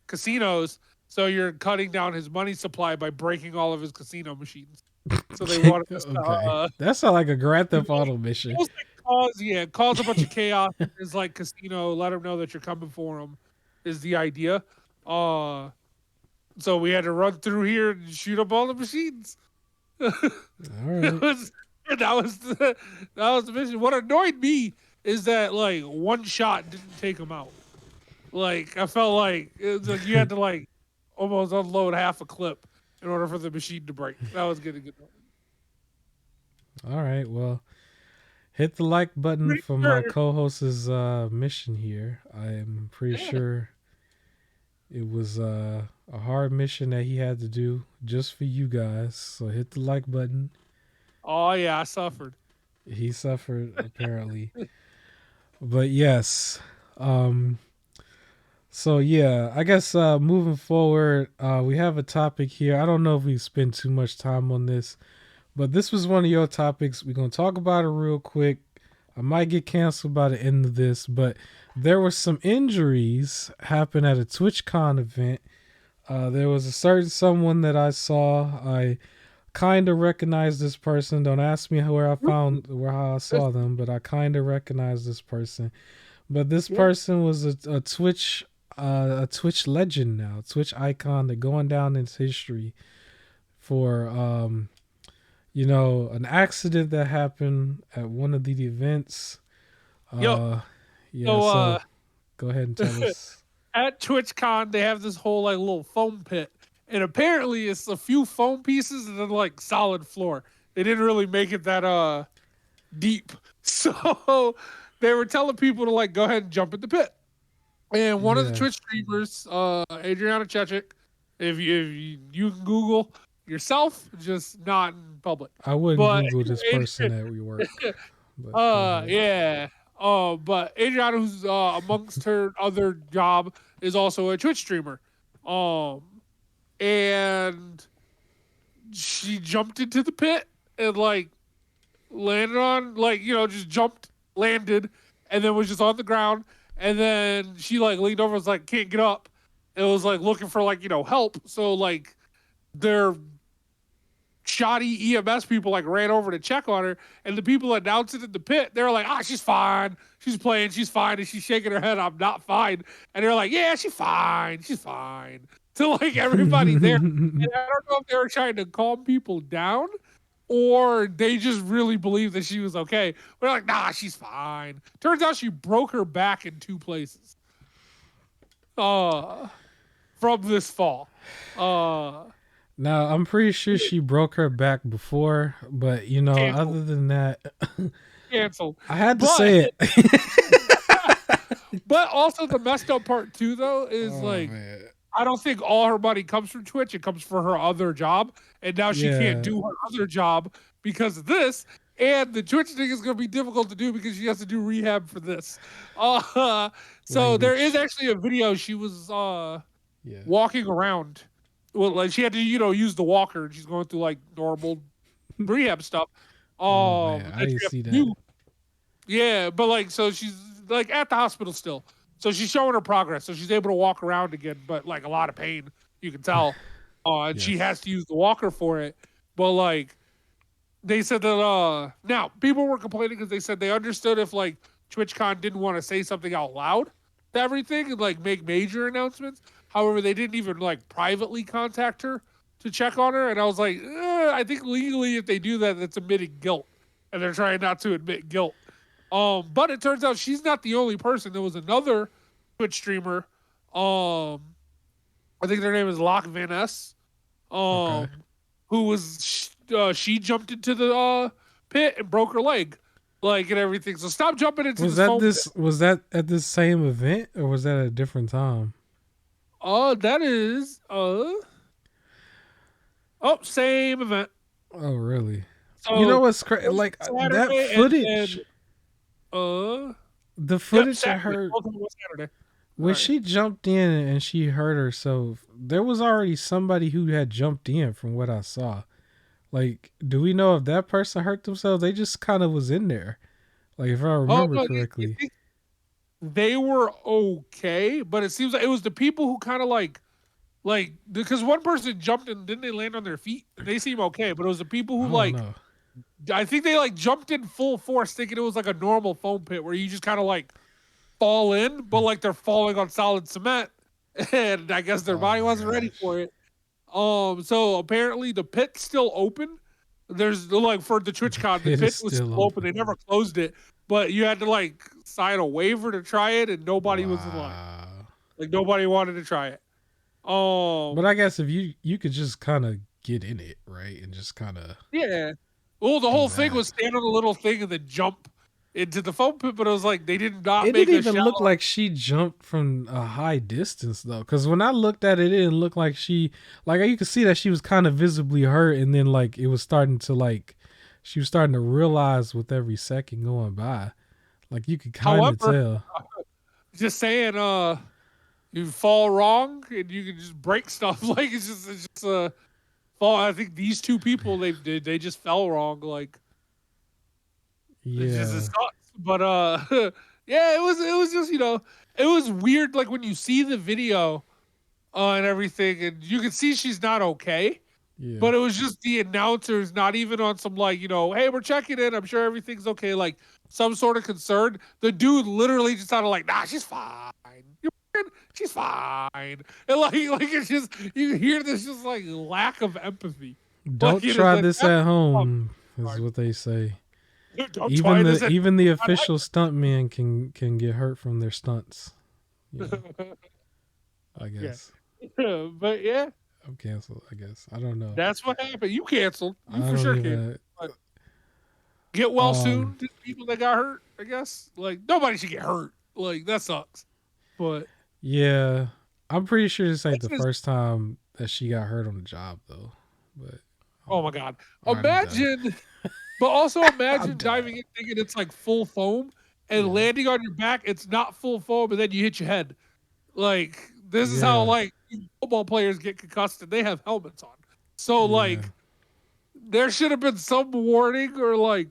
casinos, so you're cutting down his money supply by breaking all of his casino machines. So they wanted us to Okay. That sounds like a Grand you Theft Auto mission. almost like cause a bunch of chaos. Is like casino, let them know that you're coming for them. Is the idea? Uh, so we had to run through here and shoot up all the machines. All It right. was that was the mission. What annoyed me is that like one shot didn't take them out. Like I felt like it was like you had to like almost unload half a clip in order for the machine to break. That was getting good. All right. Well, hit the like button Pretty for my sure. co-host's mission here. I'm pretty Yeah. sure it was a hard mission that he had to do just for you guys. So hit the like button. Oh yeah, I suffered. He suffered apparently. But yes. Um so yeah, I guess moving forward, we have a topic here. I don't know if we spend too much time on this, but this was one of your topics. We're gonna talk about it real quick. I might get canceled by the end of this, but there were some injuries happen at a TwitchCon event. There was a certain someone that I saw. I kind of recognize this person. Don't ask me where I found where how I saw them, but I kind of recognize this person. But this Yeah. person was a Twitch legend now, Twitch icon. They're going down in history for an accident that happened at one of the events. Yo, Uh, yeah. so So go ahead and tell us. at TwitchCon they have this whole like little foam pit, and apparently it's a few foam pieces and then like solid floor. They didn't really make it that deep, so they were telling people to like go ahead and jump in the pit. And one of the Yeah, Twitch streamers, Adriana Chechik, if you can Google yourself, just not in public. I wouldn't But Google this person at work, but go ahead. yeah. But Adriana, who's amongst her other job, is also a Twitch streamer. Um, and she jumped into the pit and like landed on just jumped, landed, and then was just on the ground. And then she like leaned over, was like can't get up. It was like looking for like help. So like their shoddy EMS people like ran over to check on her, and the people announcing in the pit, they were like, "Ah, she's fine. She's playing. She's fine." And she's shaking her head, "I'm not fine." And they're like, "Yeah, she's fine. She's fine." To like everybody there, and I don't know if they were trying to calm people down or they just really believed that she was okay. We're like, "Nah, she's fine." Turns out she broke her back in two places. Uh, from this fall. Uh, Now I'm pretty sure she broke her back before, but canceled, other than that, canceled. I had to But say it. But also the messed up part too, though, is Oh like man, I don't think all her money comes from Twitch. It comes for her other job, and now she can't yeah, do her other job because of this. And the Twitch thing is going to be difficult to do because she has to do rehab for this. Uh, so there is language. actually a video. She was Yeah. walking around. Well, like she had to, use the walker, and she's going through like normal rehab stuff. Oh man, I That didn't you have see to that. do. Yeah, but like, so she's like at the hospital still. So she's showing her progress. So she's able to walk around again, but like a lot of pain, you can tell. And she has Yes. to use the walker for it. But like they said that now people were complaining because they said they understood if like TwitchCon didn't want to say something out loud to everything and like make major announcements. However, they didn't even like privately contact her to check on her. And I was like, I think legally if they do that, that's admitting guilt. And they're trying not to admit guilt. But it turns out she's not the only person. There was another Twitch streamer. I think their name is Lock Van S. Okay. Who was she jumped into the pit and broke her leg, like and everything. So stop jumping into Was this that foam pit. this? Was that at this same event, or was that at a different time? That is same event. Oh, really? You know So what's crazy? Like that Saturday and footage. then uh The yep footage of Saturday. her Both of them was Saturday. when she jumped in and she hurt herself. There was already somebody who had jumped in, from what I saw. Like, do we know if that person hurt themselves? They just kind of was in there. Like, if I Oh remember no, correctly. they were okay, but it seems like it was the people who kind of like because one person jumped and didn't they land on their feet? They seem okay, but it was the people I who don't like know. I think they like jumped in full force thinking it was like a normal foam pit where you just kind of like fall in, but like they're falling on solid cement. And I guess their Oh body my wasn't ready gosh. for it. So apparently the pit's still open. There's like for the The TwitchCon, the pit is pit was still still open. open. They never closed it, but you had to like sign a waiver to try it, and nobody was in line. Wow. Like nobody wanted to try it. But Um, I guess if you could just kind of get in it, right, and just kind of yeah. Well, the do whole thing that. was stand on a little thing and then jump into the foam pit, but it was like they did not It make didn't a even look shallow. like she jumped from a high distance though, because when I looked at it, it didn't look like she like you could see that she was kind of visibly hurt, and then like it was starting to like she was starting to realize with every second going by, like you could kind of However, tell. just saying, you fall wrong and you can just break stuff. Like it's just fall. I think these two people they just fell wrong. Like it Yeah, sucks. But yeah, it was just it was weird. Like when you see the video and everything, and you can see she's not okay. yeah. But it was just the announcers, not even on some like, hey, we're checking in. I'm sure everything's okay. Like some sort of concern. The dude literally just sounded like, nah, she's fine. She's fine. And like it's just you hear this just like lack of empathy. Like Don't it is try like this that's at home, is hard. what they say. Don't Even try this the at even the official stuntman can get hurt from their stunts. You know, I yeah. guess. But yeah, I'm canceled. I guess I don't know. that's what happened. You canceled. I You for don't sure canceled. even. But get well Um. soon to people that got hurt, I guess. Like nobody should get hurt. Like that sucks. But Yeah, I'm pretty sure this ain't that's the just first time that she got hurt on the job though. But oh um, my god. all right, I'm done. Imagine but also I'm imagine done. diving in thinking it's like full foam and Yeah. landing on your back, it's not full foam, and then you hit your head. Like this is how Yeah. like football players get concussed and they have helmets on. So Yeah. like there should have been some warning or like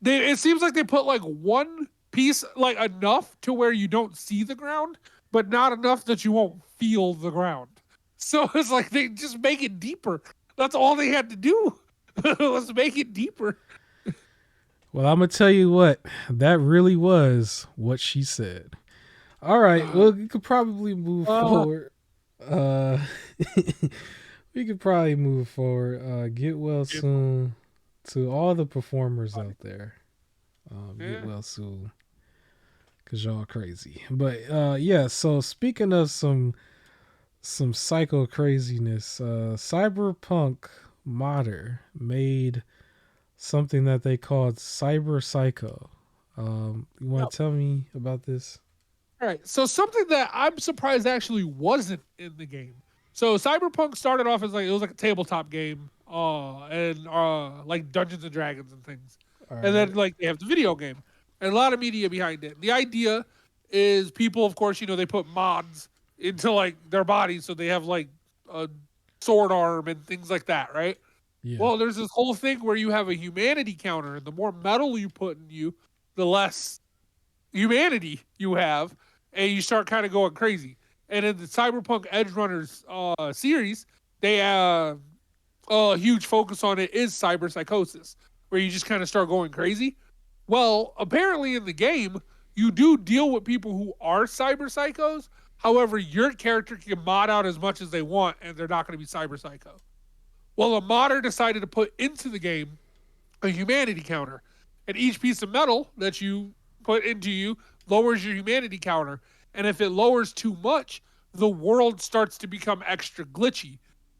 it seems like they put like one piece like enough to where you don't see the ground, but not enough that you won't feel the ground. So it's like they just make it deeper. That's all they had to do. Was make it deeper. Well, I'm gonna tell you what. That really was what she said. All right. Uh, Well, you could probably move uh, forward. Uh, we could probably move forward. Get well soon to all the performers out there. Get yeah. well soon, cause y'all crazy. But yeah. So speaking of some psycho craziness, Cyberpunk modder made something that they called Cyber Psycho. You want Yep. to tell me about this? All right. So something that I'm surprised actually wasn't in the game. So Cyberpunk started off as like it was like a tabletop game, and like Dungeons and Dragons and things. All And then right. like they have the video game and a lot of media behind it. The idea is people, of course, they put mods into like their bodies so they have like a sword arm and things like that, right? Yeah. Well, there's this whole thing where you have a humanity counter, and the more metal you put in you, the less humanity you have, and you start kind of going crazy. And in the Cyberpunk Edge Runners series, they a huge focus on it is cyber psychosis, where you just kind of start going crazy. Well, apparently in the game, you do deal with people who are cyber psychos. However, your character can mod out as much as they want, and they're not going to be cyber psycho. Well, a modder decided to put into the game a humanity counter, and each piece of metal that you put into you lowers your humanity counter. And if it lowers too much, the world starts to become extra glitchy.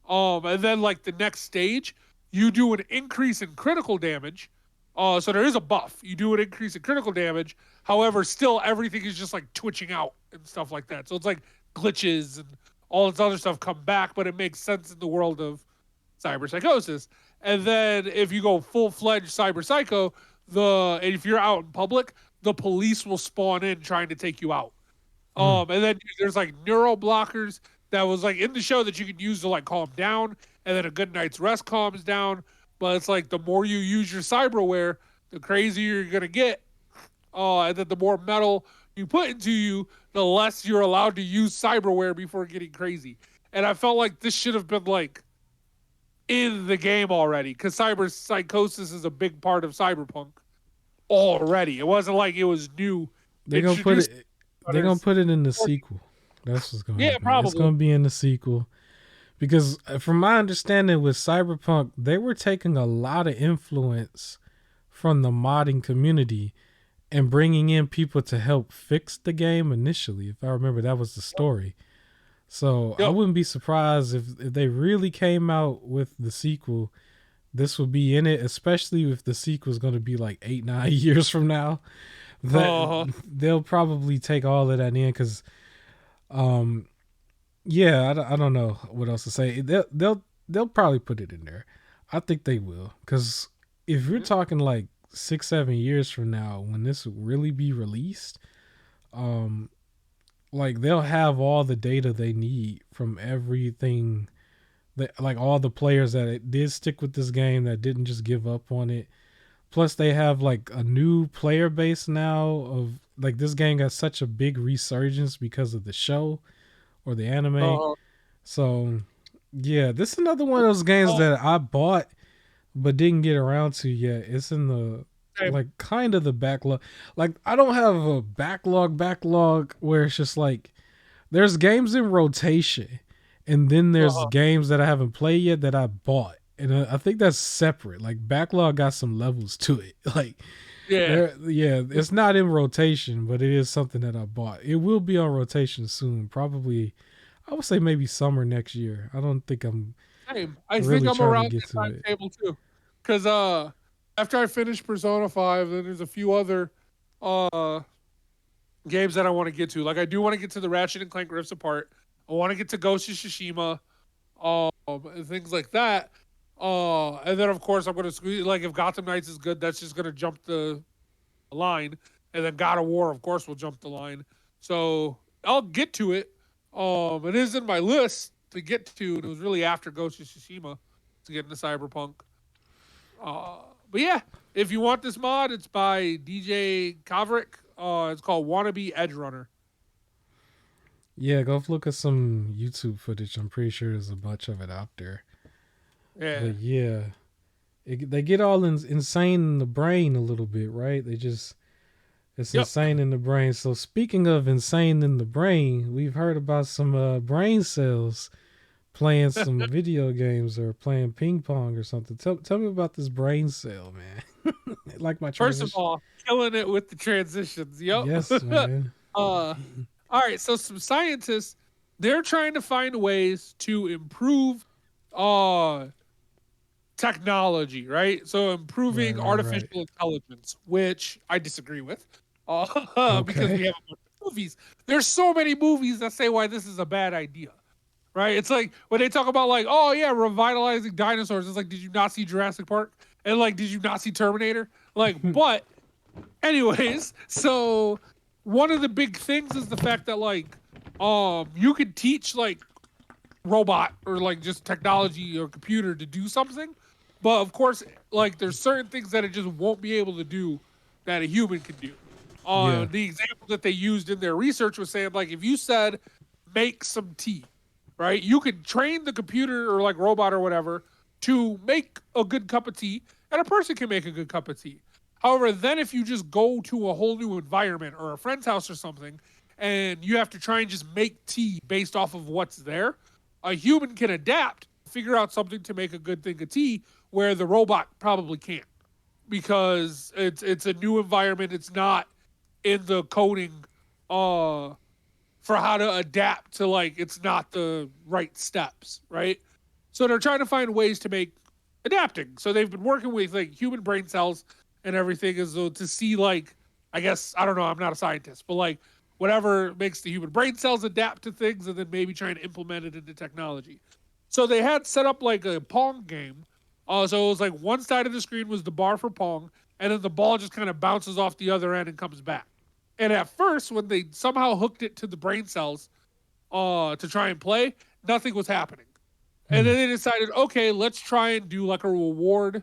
And then like the next stage, you do an increase in critical damage. So there is a buff. You do an increase in critical damage. However, still everything is just like twitching out and stuff like that. So it's like glitches and all this other stuff come back, but it makes sense in the world of cyber psychosis. And then if you go full fledged cyber psycho, and if you're out in public, the police will spawn in trying to take you out. And then there's like neuro blockers that was like in the show that you can use to like calm down, and then a good night's rest calms down. But it's like the more you use your cyberware, the crazier you're gonna get. And then the more metal you put into you, the less you're allowed to use cyberware before getting crazy. And I felt like this should have been like in the game already, because cyber psychosis is a big part of cyberpunk already. It wasn't like it was new. They're gonna put it. They're gonna put it in the sequel. That's what's gonna happen. Probably. It's gonna be in the sequel because, from my understanding, with Cyberpunk, they were taking a lot of influence from the modding community and bringing in people to help fix the game initially. If I remember, that was the story. So I wouldn't be surprised if they really came out with the sequel. This will be in it, especially if the sequel is going to be like 8-9 years from now. They'll probably take all of that in because, yeah, I don't know what else to say. They'll probably put it in there. I think they will, because if you're talking like 6-7 years from now when this will really be released, like they'll have all the data they need from everything that, like all the players that did stick with this game, that didn't just give up on it. Plus they have like a new player base now of like, this game got such a big resurgence because of the show or the anime. So yeah, this is another one of those games that I bought but didn't get around to yet. It's in the like kind of the backlog. Like I don't have a backlog where it's just like there's games in rotation and then there's games that I haven't played yet that I bought. And I think that's separate. Like backlog got some levels to it. Like it's not in rotation, but it is something that I bought. It will be on rotation soon. Probably, I would say maybe summer next year. I don't think I'm. Same. I really think I'm around the timetable too, because after I finish Persona 5, then there's a few other games that I want to get to. Like I do want to get to the Ratchet and Clank Rifts Apart. I want to get to Ghost of Tsushima, and things like that. And then of course I'm gonna squeeze, like if Gotham Knights is good, that's just gonna jump the line, and then God of War of course will jump the line. So I'll get to it. It is in my list to get to, and it was really after Ghost of Tsushima to get into Cyberpunk. But yeah, if you want this mod, it's by DJ Kavrik. It's called Wannabe Edge Runner. Yeah, go look at some YouTube footage. I'm pretty sure there's a bunch of it out there. Yeah. But yeah, they get all insane in the brain a little bit, right? It's insane in the brain. So speaking of insane in the brain, we've heard about some brain cells playing some video games or playing ping pong or something. Tell me about this brain cell, man. Like my transition. First of all, killing it with the transitions. Yep. Yes, man. All right, so some scientists, they're trying to find ways to improve technology, right? So improving artificial intelligence, which I disagree with, because we have a bunch of movies. There's so many movies that say why this is a bad idea, right? It's like when they talk about like, oh yeah, revitalizing dinosaurs. It's like, did you not see Jurassic Park? And like, did you not see Terminator? Like, but anyways, so one of the big things is the fact that like, you could teach like robot or like just technology or computer to do something, but of course like there's certain things that it just won't be able to do that a human can do. Yeah. The example that they used in their research was saying, like, if you said, make some tea, right? You could train the computer or like robot or whatever to make a good cup of tea, and a person can make a good cup of tea. However, then if you just go to a whole new environment or a friend's house or something, and you have to try and just make tea based off of what's there, a human can adapt, figure out something to make a good thing of tea where the robot probably can't, because it's a new environment. It's not in the coding for how to adapt to, like, it's not the right steps, right? So they're trying to find ways to make adapting. So they've been working with like human brain cells and everything as though to see, like, I guess, I don't know, I'm not a scientist, but like whatever makes the human brain cells adapt to things, and then maybe trying to implement it into technology. So they had set up like a Pong game. So it was like one side of the screen was the bar for Pong, and then the ball just kind of bounces off the other end and comes back. And at first, when they somehow hooked it to the brain cells to try and play, nothing was happening. And then they decided, okay, let's try and do like a reward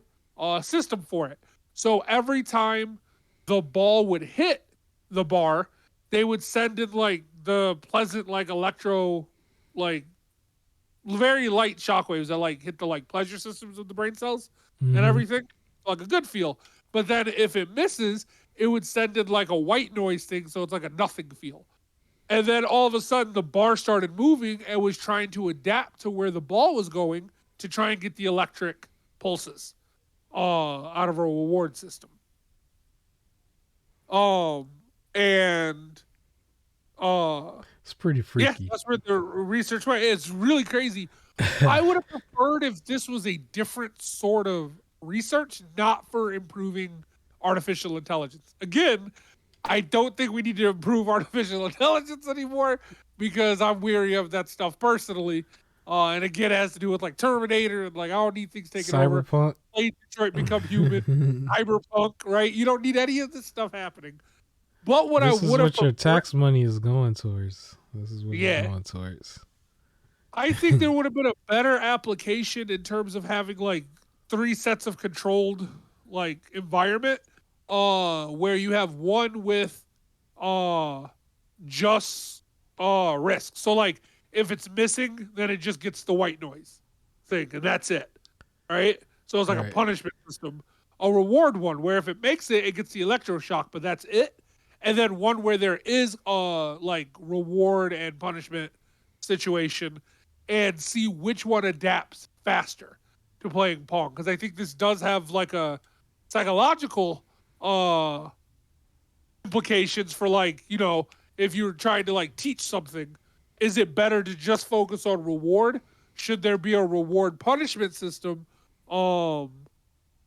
system for it. So every time the ball would hit the bar, they would send in like the pleasant, like electro, like very light shockwaves that like hit the like pleasure systems of the brain cells and everything, like a good feel. But then if it misses, it would send in like a white noise thing, so it's like a nothing feel. And then all of a sudden, the bar started moving and was trying to adapt to where the ball was going to try and get the electric pulses out of a reward system. And It's pretty yeah, freaky. that's where the research went. It's really crazy. I would have preferred if this was a different sort of research, not for improving artificial intelligence. Again, I don't think we need to improve artificial intelligence anymore because I'm weary of that stuff personally. And again, it has to do with like Terminator and like, I don't need things taken over. Cyberpunk. Play Detroit become human, cyberpunk, right? You don't need any of this stuff happening. But what I This is would have what your preferred, tax money is going towards. This is what it's yeah, going towards. I think there would have been a better application in terms of having like 3 sets of controlled like environment, where you have one with uh just risk. So like if it's missing, then it just gets the white noise thing and that's it. Right? So it's like a Right. punishment system. A reward one where if it makes it, it gets the electroshock, but that's it. And then one where there is like reward and punishment situation, and see which one adapts faster to playing Pong. Because I think this does have like a psychological implications for, like, you know, if you're trying to like teach something, is it better to just focus on reward? Should there be a reward punishment system, um,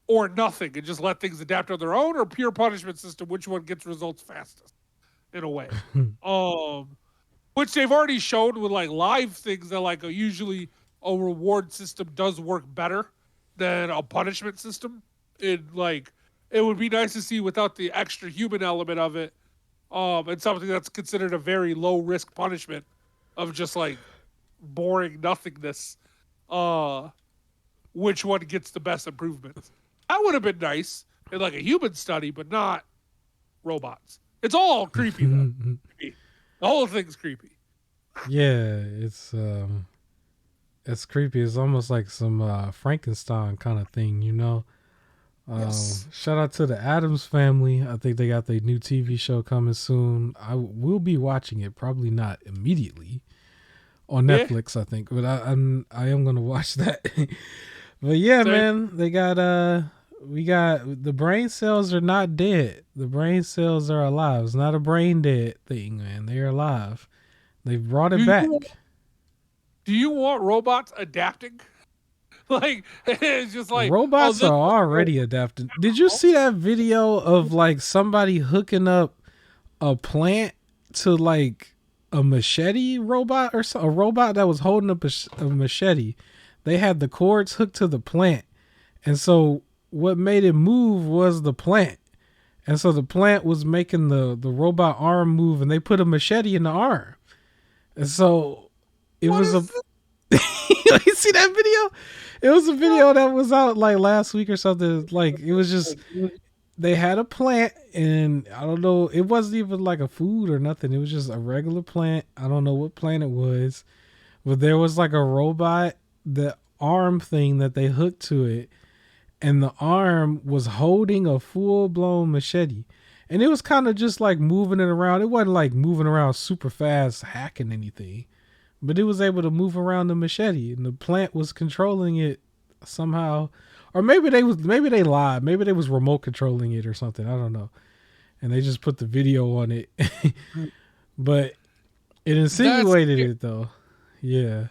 or nothing and just let things adapt on their own, or pure punishment system? Which one gets results fastest, in a way? Um, which they've already shown with like live things that like usually a reward system does work better than a punishment system. It would be nice to see without the extra human element of it, and something that's considered a very low risk punishment of just like boring nothingness. Uh, which one gets the best improvements? That would have been nice in like a human study, but not robots. It's all creepy though. The whole thing's creepy. Yeah, it's creepy. It's almost like some Frankenstein kind of thing, you know. Yes. Shout out to the Adams Family. I think they got their new TV show coming soon. I will be watching it, probably not immediately on Yeah. Netflix. I think, but I am gonna watch that. But yeah, Same. man, they got we got the brain cells are not dead. The brain cells are alive. It's not a brain dead thing, man. They're alive. They've brought Do it you back. do you want robots adapting? Like it's just like, oh, Robots this are was already adapted. Did you see that video of like somebody hooking up a plant to like a machete robot or a robot that was holding up a machete? They had the cords hooked to the plant, and so what made it move was the plant, and so the plant was making the robot arm move, and they put a machete in the arm, and so it what was a. is this? You see that video? It was a video that was out like last week or something. Like it was just they had a plant, and I don't know, it wasn't even like a food or nothing. It was just a regular plant. I don't know what plant it was, but there was like a robot, the arm thing that they hooked to it, and the arm was holding a full blown machete. And it was kind of just like moving it around. It wasn't like moving around super fast, hacking anything, but it was able to move around the machete, and the plant was controlling it somehow. Or maybe they lied. Maybe they was remote controlling it or something. I don't know. And they just put the video on it. But it That's insinuated it though. Yeah.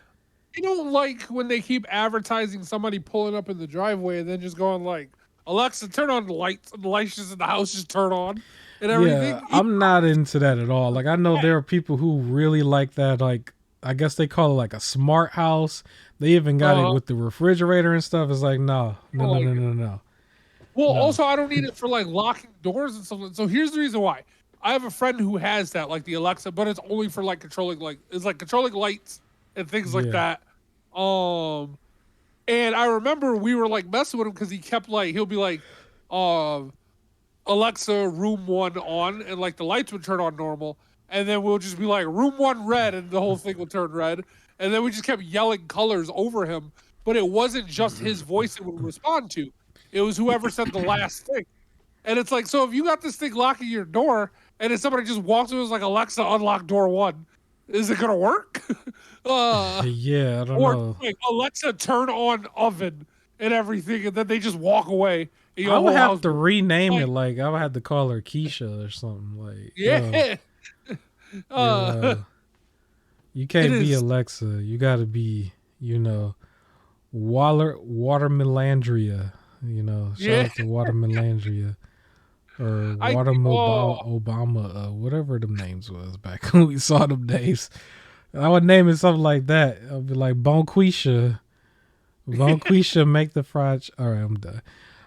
I don't like when they keep advertising somebody pulling up in the driveway and then just going like, Alexa, turn on the lights, and the lights just in the house just turn on and Yeah, everything. I'm not into that at all. Like I know there are people who really like that. Like I guess they call it like a smart house. They even got it Uh, with the refrigerator and stuff. It's like no, I no, don't no, no, like it. no, no, Well, no. also I don't need it for like locking doors and something. So here's the reason why. I have a friend who has that, like the Alexa, but it's only for like controlling like it's like controlling lights and things like Yeah. that. Um and I remember we were like messing with him because he kept like he'll be like, um Alexa, room one on, and like the lights would turn on normal, and then we'll just be like, room one red, and the whole thing would turn red, and then we just kept yelling colors over him, but it wasn't just his voice it would respond to, it was whoever said the last thing, and it's like, so if you got this thing locking your door, and then somebody just walks in and was like, Alexa, unlock door one, is it gonna work? uh, Yeah, I don't or know. like Alexa, turn on oven and everything, and then they just walk away, and I your would whole have house to rename it. like, Like I would have to call her Keisha or something. Like, yeah. Uh, you it can't be is. Alexa. You got to be, Watermelandria. Shout Yeah, out to Watermelandria or I think. Oh, Obama, whatever them names was back when we saw them names. I would name it something like that. I'd be like Bonquisha. Bonquisha, make the fried. All right, I'm done.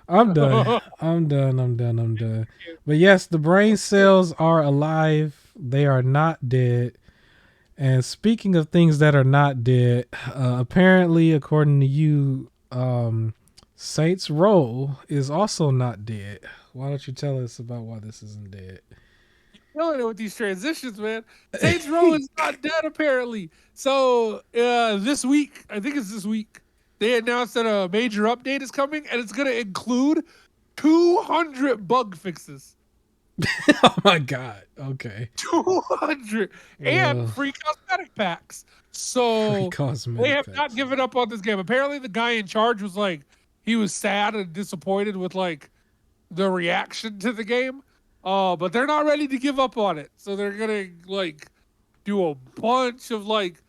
I'm done. I'm done. I'm done. I'm done. But yes, the brain cells are alive. They are not dead. And speaking of things that are not dead, apparently, according to you, Saints Row is also not dead. Why don't you tell us about why this isn't dead? killing it with these transitions, man. Saints Row is not dead apparently. So this week, I think it's this week, they announced that a major update is coming, and it's going to include 200 bug fixes. Oh my god. Okay. 200 and Uh, free cosmetic packs. free So they cosmetic have not packs. given up on this game. Apparently, the guy in charge was like, he was sad and disappointed with like the reaction to the game. But they're not ready to give up on it. So they're gonna like do a bunch of like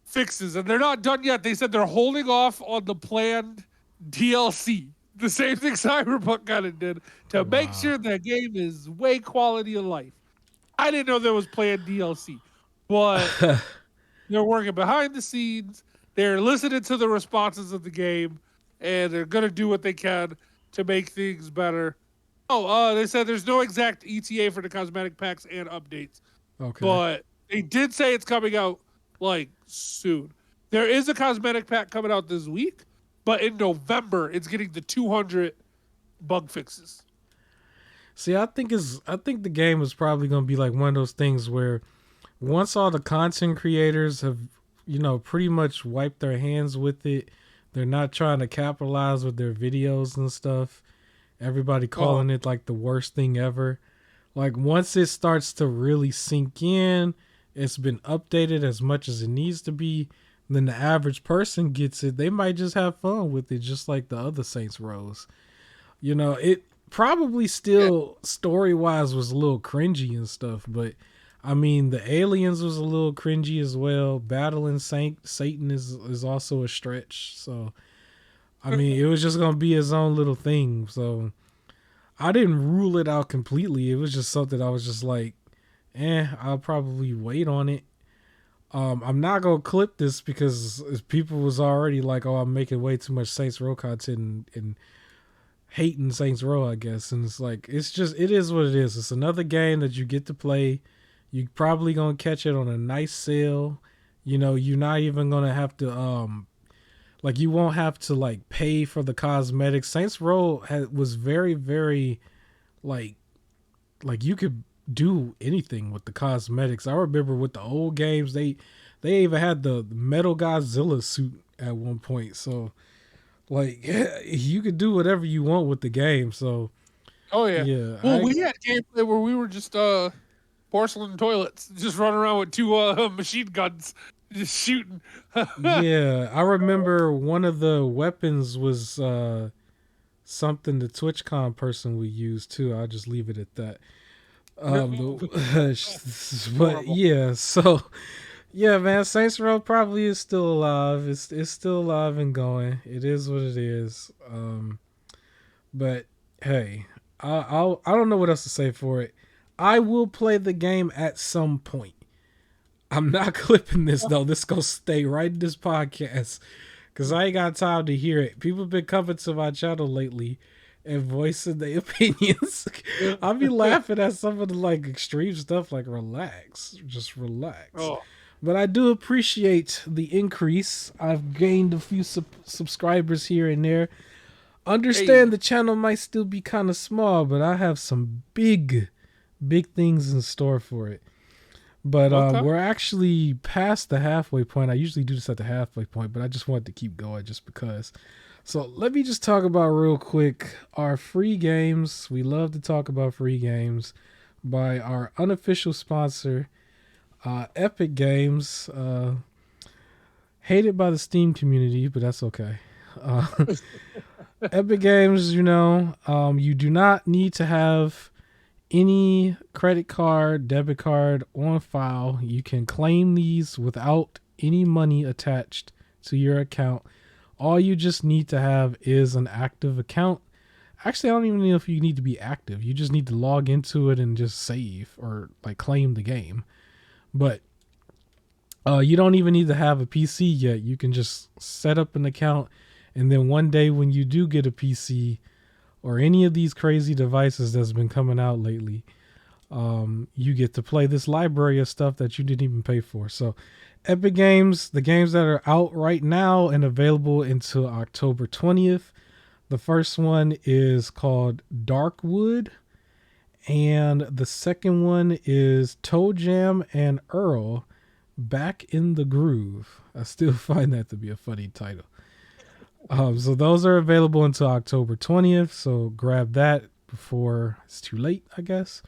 fixes, and they're not done yet. They said they're holding off on the planned DLC. The same thing Cyberpunk kind of did to make Wow. sure the game is way quality of life. I didn't know there was planned DLC, but they're working behind the scenes. They're listening to the responses of the game, and they're gonna do what they can to make things better. Oh, they said there's no exact ETA for the cosmetic packs and updates, Okay. but they did say it's coming out like soon. There is a cosmetic pack coming out this week, but in November it's getting the 200 bug fixes. See, I think the game is probably going to be like one of those things where once all the content creators have, pretty much wiped their hands with it, they're not trying to capitalize with their videos and stuff. Everybody Oh, calling it like the worst thing ever. Like once it starts to really sink in, it's been updated as much as it needs to be, then the average person gets it. They might just have fun with it just like the other Saints Rows. It probably yeah. still story wise was a little cringy and stuff, but I mean the aliens was a little cringy as well. Battling Satan is also a stretch. So I mean it was just gonna be his own little thing. So I didn't rule it out completely. It was just something I was just like, I'll probably wait on it. I'm not gonna clip this because people was already like, oh, I'm making way too much Saints Row content and hating Saints Row, I guess. And it's like it is what it is. It's another game that you get to play. You probably gonna catch it on a nice sale. You're not even gonna have to Like you won't have to like pay for the cosmetics. Saints Row was very very like you could do anything with the cosmetics. I remember with the old games they even had the Metal Godzilla suit at one point. So like you could do whatever you want with the game. So Oh yeah. yeah, Well, we had gameplay where we were just porcelain toilets, just running around with two machine guns, just shooting. yeah, I remember one of the weapons was something the TwitchCon person we used too. I'll just leave it at that. But Horrible. yeah, so yeah, man, Saints Row probably is still alive. It's still alive and going. It is what it is. But hey, I don't know what else to say for it. I will play the game at some point. I'm not clipping this though. This gonna stay right in this podcast because I ain't got time to hear it. People have been coming to my channel lately and voicing their opinions. I'll be laughing at some of the like extreme stuff. Like relax, just relax. Oh, But I do appreciate the increase. I've gained a few subscribers here and there. hey, Understand the channel might still be kind of small, but I have some big things in store for it. But okay. we're actually past the halfway point. I usually do this at the halfway point, but I just wanted to keep going just because. So let me just talk about real quick our free games. We love to talk about free games by our unofficial sponsor, Epic Games. Hated by the Steam community, but that's okay. Uh, Epic Games, you do not need to have any credit card, debit card on file. You can claim these without any money attached to your account. All you just need to have is an active account. Actually, I don't even know if you need to be active. You just need to log into it and just save or like claim the game. But you don't even need to have a PC yet. You can just set up an account, and then one day when you do get a PC or any of these crazy devices that's been coming out lately, you get to play this library of stuff that you didn't even pay for. So Epic Games, the games that are out right now and available until October 20th. The first one is called Darkwood, and the second one is Toe Jam and Earl Back in the Groove. I still find that to be a funny title. So those are available until October 20th. So grab that before it's too late, I guess.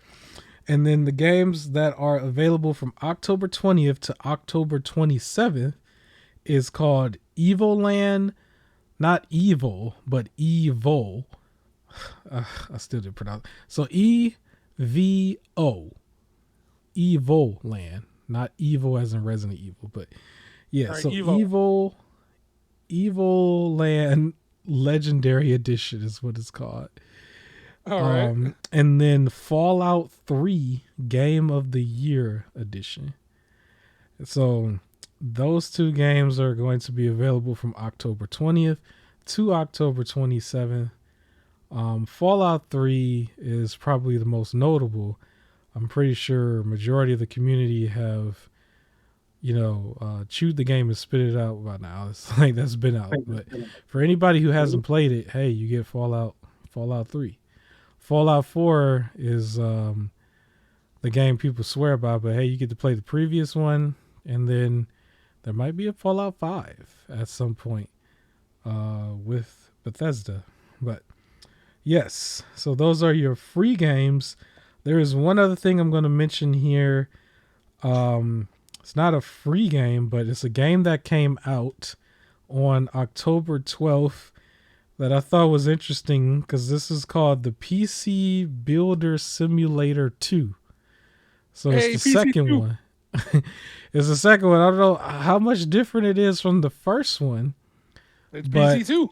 And then the games that are available from October 20th to October 27th is called Evoland. Not evil, but Evil. I still didn't pronounce it. So EVO. Evoland. Not evil as in Resident Evil, but yeah. All right, So Evo. Evil Land Legendary Edition is what it's called. All right. And then Fallout 3 Game of the Year Edition. So those two games are going to be available from October 20th to October 27th. Fallout 3 is probably the most notable. I'm pretty sure majority of the community have, chewed the game and spit it out by now. It's like that's been out. But for anybody who hasn't played it, hey, you get Fallout 3. Fallout 4 is the game people swear by, but hey, you get to play the previous one, and then there might be a Fallout 5 at some point with Bethesda. But yes, so those are your free games. There is one other thing I'm going to mention here. It's not a free game, but it's a game that came out on October 12th that I thought was interesting because this is called the PC Builder Simulator 2. So it's Hey, the second PC2. one. It's the second one. I don't know how much different it is from the first one, It's but PC2.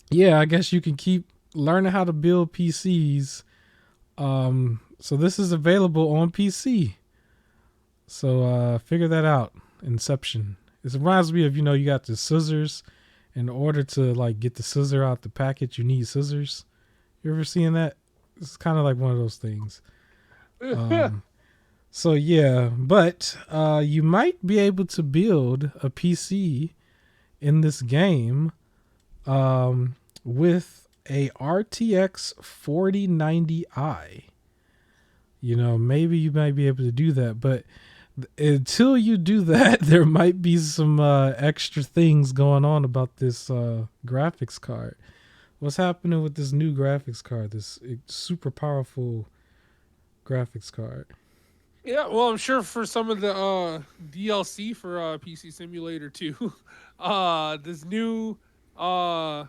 yeah, I guess you can keep learning how to build PCs. So this is available on PC. So figure that out. Inception. It reminds me of, you got the scissors. In order to like get the scissor out the packet, you need scissors. You ever seen that? It's kind of like one of those things. So yeah, but you might be able to build a PC in this game with a RTX 4090i. You know, maybe you might be able to do that, but until you do that, there might be some extra things going on about this graphics card. What's happening with this new graphics card? This super powerful graphics card. Yeah, well, I'm sure for some of the DLC for PC Simulator 2, this new NVIDIA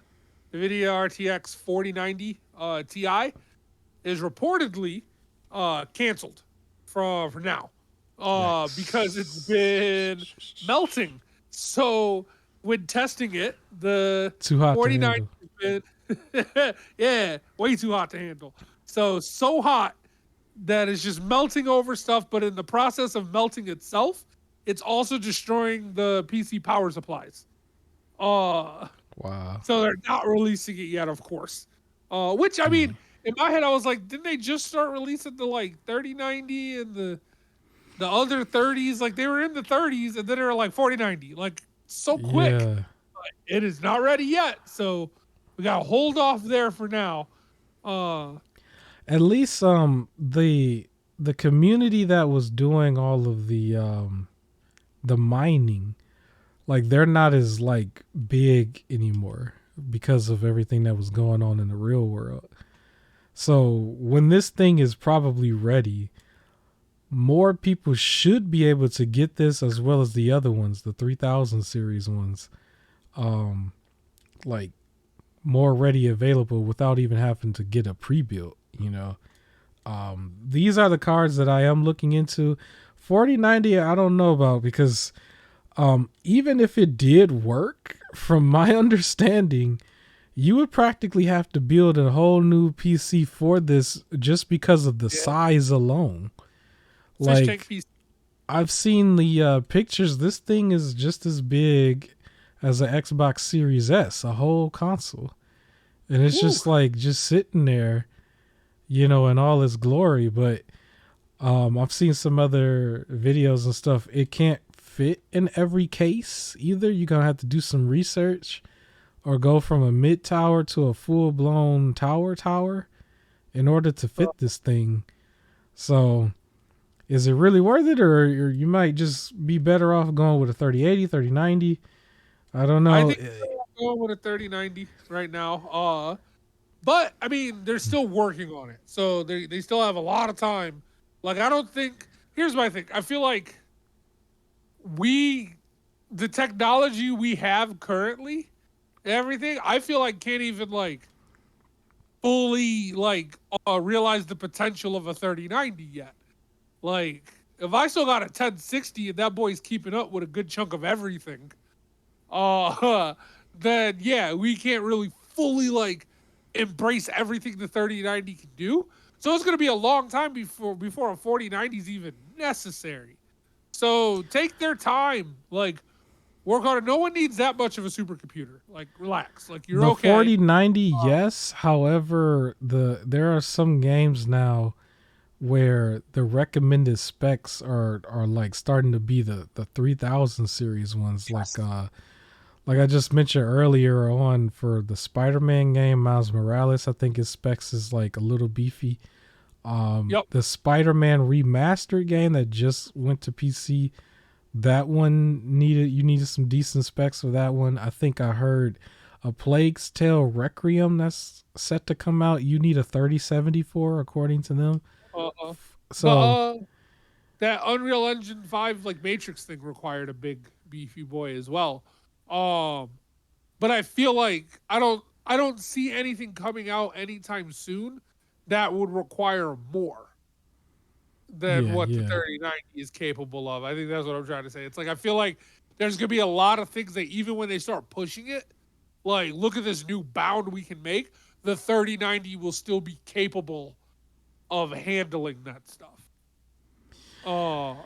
RTX 4090 Ti is reportedly canceled for now because it's been Yikes. melting. So when testing it, the Too hot to 4090 handle. has been yeah, way too hot to handle. So hot that is just melting over stuff, but in the process of melting itself, it's also destroying the PC power supplies. Uh, Wow. so they're not releasing it yet, of course. Which I mean, Mm. in my head, I was like, didn't they just start releasing the like 3090 and the other 30s? Like they were in the 30s and then they were like 4090, like so quick. Yeah. It is not ready yet, so we gotta hold off there for now. Uh, At least the community that was doing all of the mining, like they're not as like big anymore because of everything that was going on in the real world. So when this thing is probably ready, more people should be able to get this as well as the other ones, the 3000 series ones, um like more ready available without even having to get a pre-built, you know. These are the cards that I am looking into. 4090 I don't know about because even if it did work, from my understanding, you would practically have to build a whole new PC for this just because of the yeah, size alone. fish tank Like piece. I've seen the pictures. This thing is just as big as an Xbox Series S, a whole console, and it's Woo. just like just sitting there, you know, in all its glory. But I've seen some other videos and stuff. It can't fit in every case either. You're gonna have to do some research or go from a mid tower to a full blown tower in order to fit this thing. So is it really worth it, or you might just be better off going with a 3080, 3090? I don't I know. think we're going with a 3090 right now. But I mean, they're still working on it, so they still have a lot of time. Like I don't think. Here's my thing. I feel like we, the technology we have currently, everything. I feel like can't even like fully like realize the potential of a 3090 yet. Like if I still got a 1060 and that boy's keeping up with a good chunk of everything, uh, then yeah, we can't really fully like embrace everything the 3090 can do. So it's gonna be a long time before a 4090 is even necessary. So take their time, like work on it. No one needs that much of a supercomputer. Like relax, like you're The okay. 4090, yes. However, there are some games now where the recommended specs are like starting to be the 3000 series ones, like I just mentioned earlier on for the Spider-Man game, Miles Morales. I think his specs is like a little beefy. Yep. The Spider-Man remastered game that just went to PC, that one needed some decent specs for that one. I think I heard a Plague's Tale Requiem that's set to come out. You need a 3070 for, according to them. Uh, the So that Unreal Engine 5 like Matrix thing required a big beefy boy as well. Um but I feel like I don't see anything coming out anytime soon that would require more than yeah, what the yeah, 3090 is capable of. I think that's what I'm trying to say. It's like I feel like there's gonna be a lot of things that even when they start pushing it, like look at this new bound we can make, the 3090 will still be capable of handling that stuff. Oh,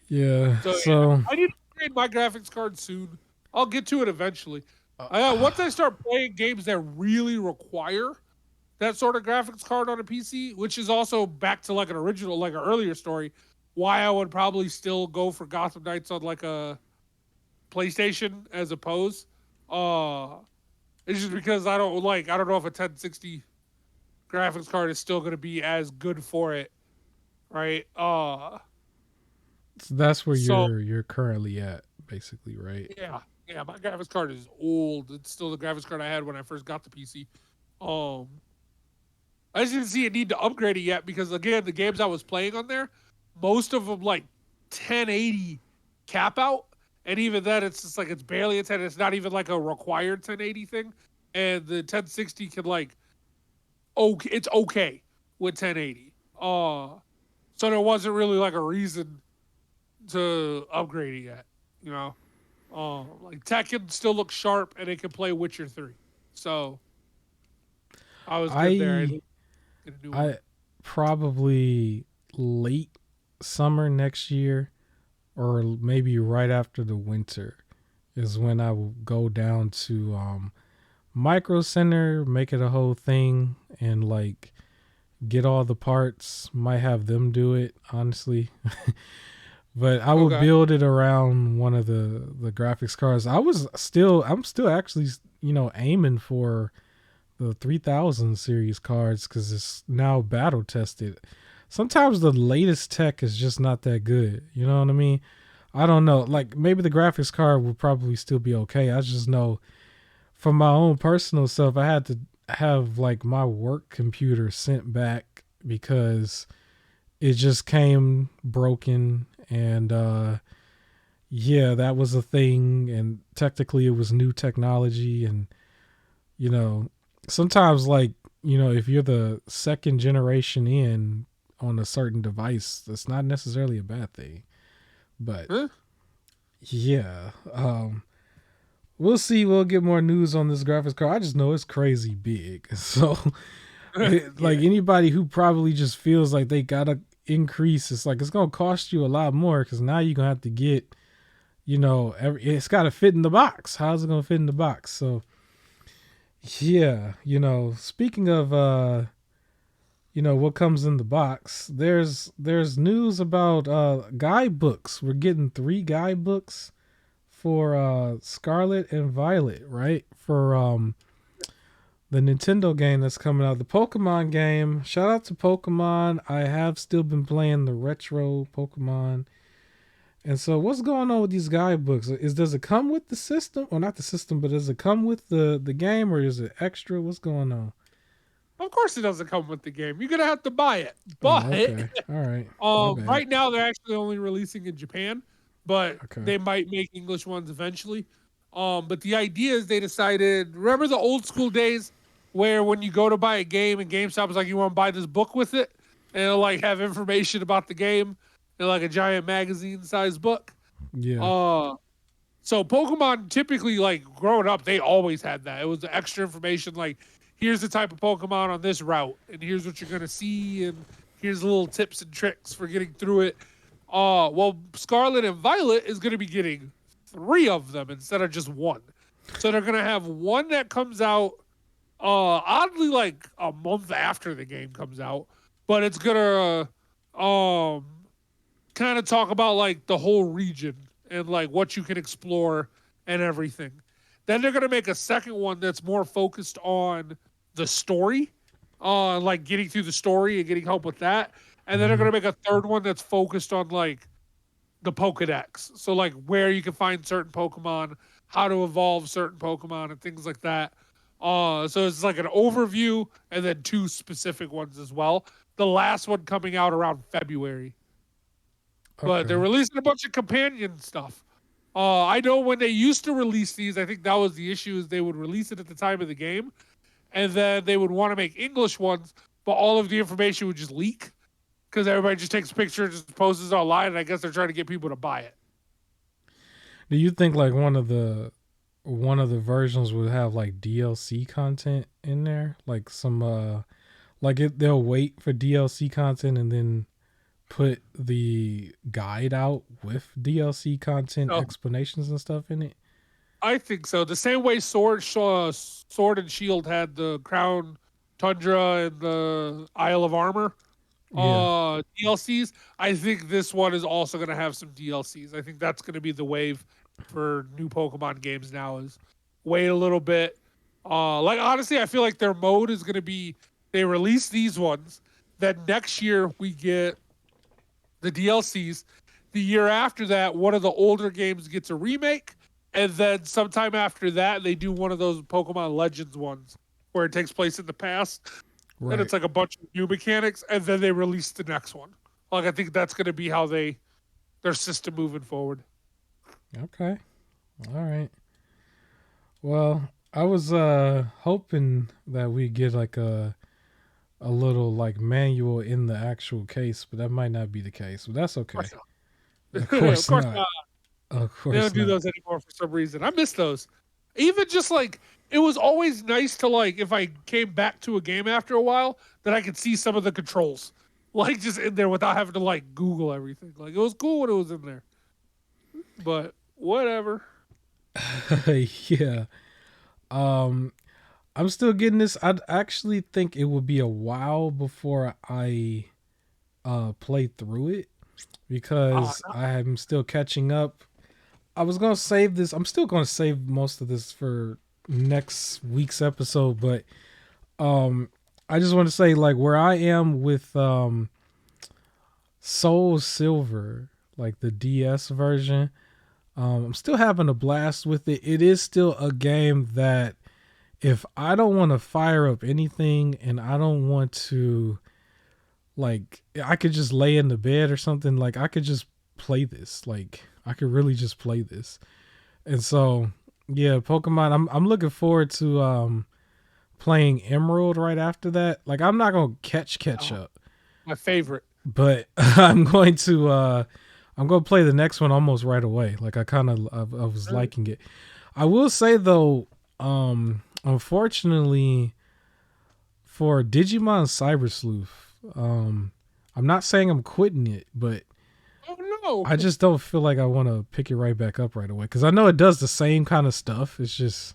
yeah. so yeah, So I need to upgrade my graphics card soon. I'll get to it eventually. Once I start playing games that really require that sort of graphics card on a PC, which is also back to like an original, like an earlier story, why I would probably still go for Gotham Knights on like a PlayStation as opposed. Uh, it's just because I don't know if a 1060 graphics card is still going to be as good for it, right? So that's where So you're currently at, basically, right? yeah, yeah, my graphics card is old. It's still the graphics card I had when I first got the PC. Um, I just didn't see a need to upgrade it yet because again, the games I was playing on there, most of them like 1080 cap out, and even then, it's just like it's barely a 10. It's not even like a required 1080 thing, and the 1060 can like okay, it's okay with 1080. So there wasn't really like a reason to upgrade it yet, you know. Like Tekken still looks sharp and it can play Witcher 3. So I was good there. I I didn't get a new one. I probably late summer next year, or maybe right after the winter, is when I will go down to Micro Center, make it a whole thing, and like get all the parts. Might have them do it, honestly. But I would Okay. build it around one of the graphics cards. I'm still actually, aiming for the 3000 series cards because it's now battle tested. Sometimes the latest tech is just not that good. You know what I mean? I don't know. Like maybe the graphics card would probably still be okay. I just know from my own personal self, I had to have like my work computer sent back because it just came broken, and yeah, that was a thing, and technically it was new technology. And you know sometimes, like, if you're the second generation in on a certain device, that's not necessarily a bad thing. But Huh? yeah, we'll see. We'll get more news on this graphics card. I just know it's crazy big. So like Yeah. anybody who probably just feels like they gotta increase, it's like it's gonna cost you a lot more because now you're gonna have to get, it's gotta fit in the box. How's it gonna fit in the box? So yeah, speaking of what comes in the box, there's news about guidebooks. We're getting 3 guidebooks for Scarlet and Violet, right? For the Nintendo game that's coming out, the Pokemon game. Shout out to Pokemon. I have still been playing the retro Pokemon. And so what's going on with these guidebooks? Does it come with the system? Or not the system, but does it come with the game, or is it extra? What's going on? Of course, it doesn't come with the game. You're gonna have to buy it. Oh, But okay. All right. My bad. right now they're actually only releasing in Japan, but Okay. they might make English ones eventually. But the idea is they decided. Remember the old school days where when you go to buy a game and GameStop is like, you want to buy this book with it, and it'll like have information about the game in like a giant magazine sized book. Yeah. Uh, so Pokemon typically, like growing up, they always had that. It was the extra information, like here's the type of Pokemon on this route, and here's what you're gonna see, and here's little tips and tricks for getting through it. Well, Scarlet and Violet is gonna be getting 3 of them instead of just one. So they're gonna have one that comes out oddly like a month after the game comes out, but it's gonna kind of talk about like the whole region and like what you can explore and everything. Then they're gonna make a second one that's more focused on the story, like getting through the story and getting help with that. And then they're Hmm. gonna make a third one that's focused on like the Pokedex, so like where you can find certain Pokemon, how to evolve certain Pokemon, and things like that. So it's like an overview and then 2 specific ones as well. The last one coming out around February, but they're Okay. releasing a bunch of companion stuff. I know when they used to release these, I think that was the issue is they would release it at the time of the game, and then they would want to make English ones, but all of the information would just leak because everybody just takes a picture and just posts it online, and I guess they're trying to get people to buy it. Do you think like one of the versions would have like DLC content in there, like some they'll wait for DLC content and then put the guide out with DLC content So explanations and stuff in it? I think so. The same way Sword and Shield had the Crown Tundra and the Isle of Armor Yeah. DLCs. I think this one is also going to have some DLCs. I think that's going to be the wave for new Pokemon games now is wait a little bit. Like honestly, I feel like their mode is gonna be they release these ones, then next year we get the DLCs. The year after that, one of the older games gets a remake, and then sometime after that, they do one of those Pokemon Legends ones where it takes place in the past, and Right. it's like a bunch of new mechanics, and then they release the next one. Like I think that's going to be how their system moving forward. Okay. All right. Well, I was hoping that we get like a little like manual in the actual case, but that might not be the case. But that's Of okay. course Of not. Of course course not. not. Of They don't course do not. those anymore for some reason. I miss those. Even just like it was always nice to like if I came back to a game after a while that I could see some of the controls. Like just in there without having to like Google everything. Like it was cool when it was in there. But whatever. Yeah. Um I'm still getting this. I actually think it would be a while before I play through it because No. I am still catching up. I was gonna save this. I'm still gonna save most of this for next week's episode, but I just want to say like where I am with Soul Silver, like the DS version. I'm still having a blast with it. It is still a game that if I don't want to fire up anything and I don't want to like I could just lay in the bed or something, like I could just play this. Like I could really just play this. And so yeah, Pokemon I'm looking forward to playing Emerald right after that. Like I'm not gonna catch Oh, up, my favorite. but I'm going to play the next one almost right away. Like I was Really? liking it. I will say though, unfortunately for Digimon Cyber Sleuth, I'm not saying I'm quitting it, but Oh no. I just don't feel like I want to pick it right back up right away because I know it does the same kind of stuff. It's just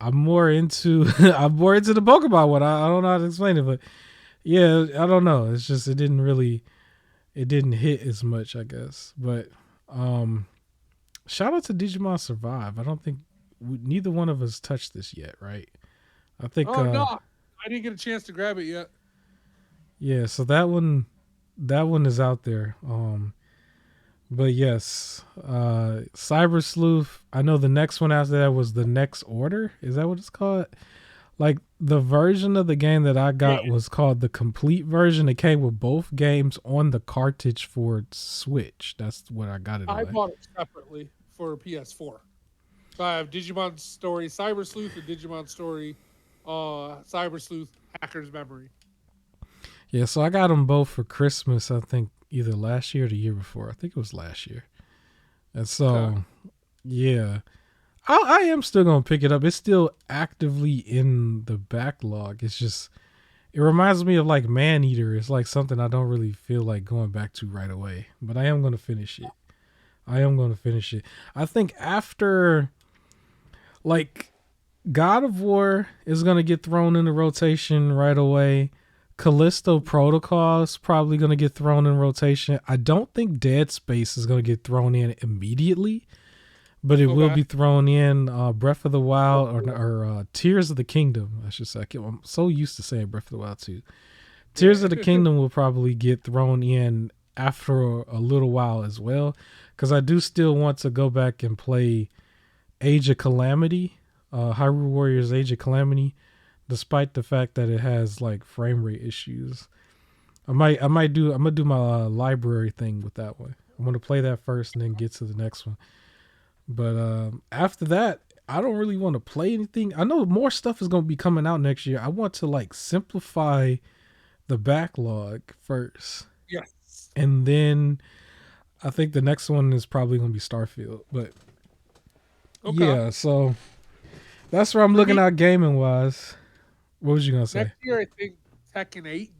I'm more into I'm more into the Pokemon one. I don't know how to explain it, but yeah, I don't know. It's just it didn't hit as much, I guess. But um, shout out to Digimon Survive. I don't think neither one of us touched this yet, right? I think Oh no. I didn't get a chance to grab it yet. yeah. So that one is out there. But yes, Cyber Sleuth. I know the next one after that was the Next Order. Is that what it's called? Like the version of the game that I Yeah. got was called the complete version. It came with both games on the cartridge for Switch. That's what I got it I on. bought it separately for PS4. So I have Digimon Story Cyber Sleuth and Digimon Story Cyber Sleuth Hacker's Memory. Yeah, so I got them both for Christmas. I think either last year or the year before. I think it was last year. And Okay. so yeah, I am still gonna pick it up. It's still actively in the backlog. It's just it reminds me of like Maneater. It's like something I don't really feel like going back to right away. But I am gonna finish it. I am gonna finish it. I think after like God of War is gonna get thrown into rotation right away. Callisto Protocol is probably gonna get thrown in rotation. I don't think Dead Space is gonna get thrown in immediately, but it will Okay. be thrown in. Breath of the Wild or Tears of the Kingdom, I should say. I'm so used to saying Breath of the Wild too. Tears of the Yeah. Kingdom will probably get thrown in after a little while as well, because I do still want to go back and play Age of Calamity, Hyrule Warriors Age of Calamity, despite the fact that it has like frame rate issues. I'm gonna do my library thing with that one. I'm gonna play that first and then get to the next one. But after that, I don't really want to play anything. I know more stuff is gonna be coming out next year. I want to like simplify the backlog first, Yes. and then I think the next one is probably gonna be Starfield. But Okay. yeah, so that's where I'm For looking me, at gaming wise. What was you gonna say? next year I think Tekken 8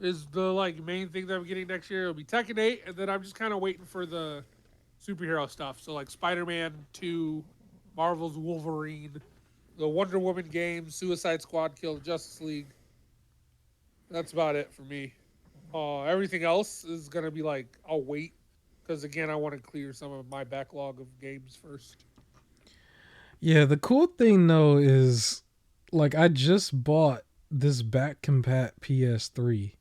is the like main thing that I'm getting next year. It'll be Tekken 8, and then I'm just kind of waiting for the superhero stuff. So like Spider-Man 2, Marvel's Wolverine, the Wonder Woman game, Suicide Squad, Kill the Justice League. That's about it for me. Everything else is gonna be like I'll wait because again I want to clear some of my backlog of games first. Yeah, the cool thing though is like I just bought this back compat PS3,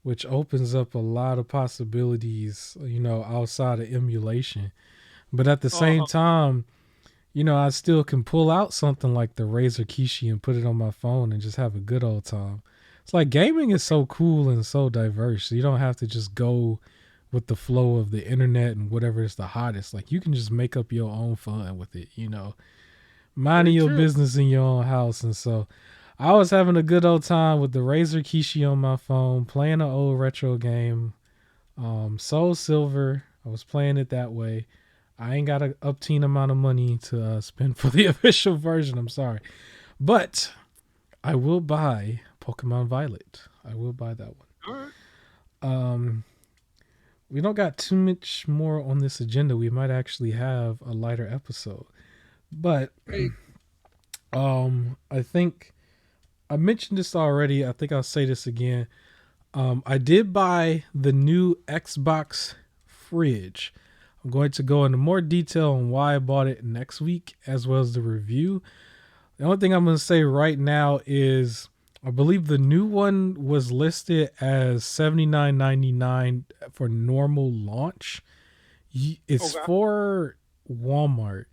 which opens up a lot of possibilities, outside of emulation. But at the same Uh-huh. time, I still can pull out something like the Razer Kishi and put it on my phone and just have a good old time. It's like gaming is so cool and so diverse. You don't have to just go with the flow of the internet and whatever is the hottest. Like you can just make up your own fun with it. Minding Very your true. business in your own house. And so I was having a good old time with the Razer Kishi on my phone, playing an old retro game. Soul Silver. I was playing it that way. I ain't got an obscene amount of money to spend for the official version. I'm sorry, but I will buy Pokemon Violet. I will buy that one. All right. Um, we don't got too much more on this agenda. We might actually have a lighter episode, but Hey, I think I mentioned this already. I think I'll say this again. I did buy the new Xbox fridge. I'm going to go into more detail on why I bought it next week, as well as the review. The only thing I'm going to say right now is I believe the new one was listed as $79.99 for normal launch. It's okay. for Walmart,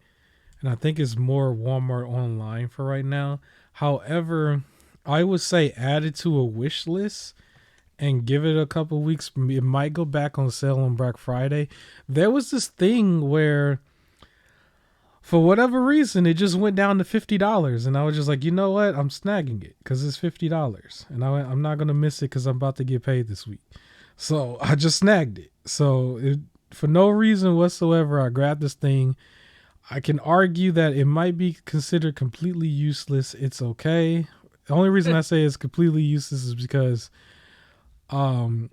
and I think it's more Walmart online for right now. However, I would say add it to a wish list and give it a couple weeks. It might go back on sale on Black Friday. There was this thing where, for whatever reason, it just went down to $50, and I was just like, you know what? I'm snagging it because it's $50, and I'm not gonna miss it because I'm about to get paid this week. So I just snagged it. For no reason whatsoever, I grabbed this thing. I can argue that it might be considered completely useless. It's okay. The only reason I say it's completely useless is because um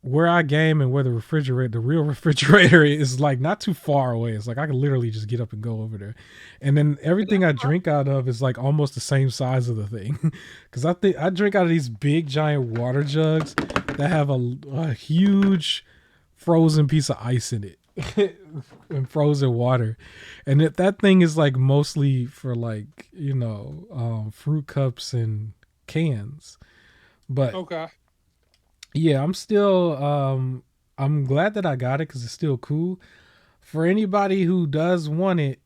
where I game and where the real refrigerator is like not too far away. It's like I can literally just get up and go over there. And then everything I drink out of is like almost the same size of the thing. Cause I think I drink out of these big giant water jugs that have a huge frozen piece of ice in it. And frozen water. And that thing is like mostly for like, fruit cups and cans. But Okay. yeah, I'm glad that I got it because it's still cool. For anybody who does want it,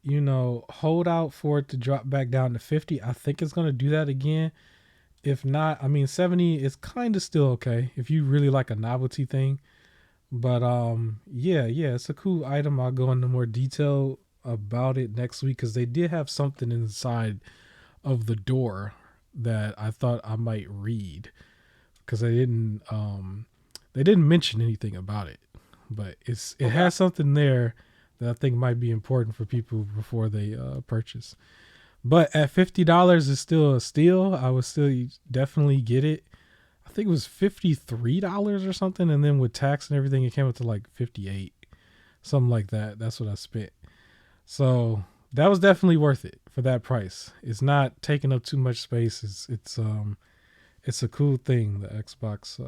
hold out for it to drop back down to 50. I think it's gonna do that again. If not, I mean 70 is kind of still okay if you really like a novelty thing. But yeah, it's a cool item. I'll go into more detail about it next week because they did have something inside of the door that I thought I might read because they didn't mention anything about it, but it Okay. has something there that I think might be important for people before they purchase. But at $50 is still a steal. I would still definitely get it. I think it was $53 or something, and then with tax and everything, it came up to like 58, something like that. That's what I spent. So that was definitely worth it for that price. It's not taking up too much space. It's a cool thing, the Xbox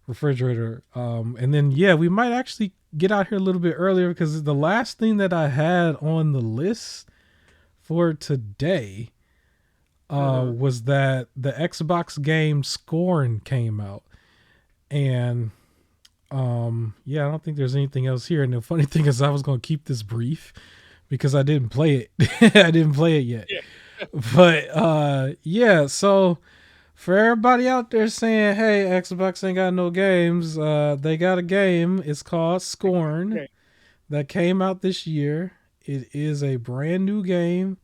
refrigerator. And then yeah, we might actually get out here a little bit earlier because the last thing that I had on the list for today Uh-huh. was that the Xbox game Scorn came out. And yeah, I don't think there's anything else here. And the funny thing is I was gonna keep this brief because I didn't play it. I didn't play it yet. Yeah. But yeah, so for everybody out there saying, "Hey, Xbox ain't got no games," they got a game. It's called Scorn Okay. that came out this year. It is a brand new game,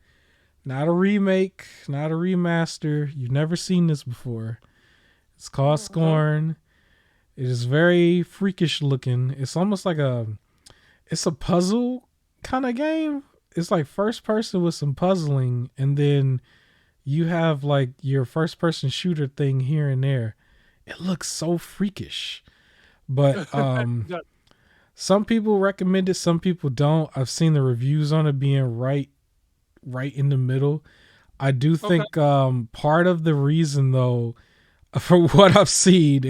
not a remake, not a remaster. You've never seen this before. It's called Uh-huh. Scorn. It is very freakish looking. It's almost like it's a puzzle kind of game. It's like first person with some puzzling, and then you have like your first person shooter thing here and there. It looks so freakish. But Done. some people recommend it, some people don't. I've seen the reviews on it being right in the middle. I do Okay. think part of the reason though, for what I've seen,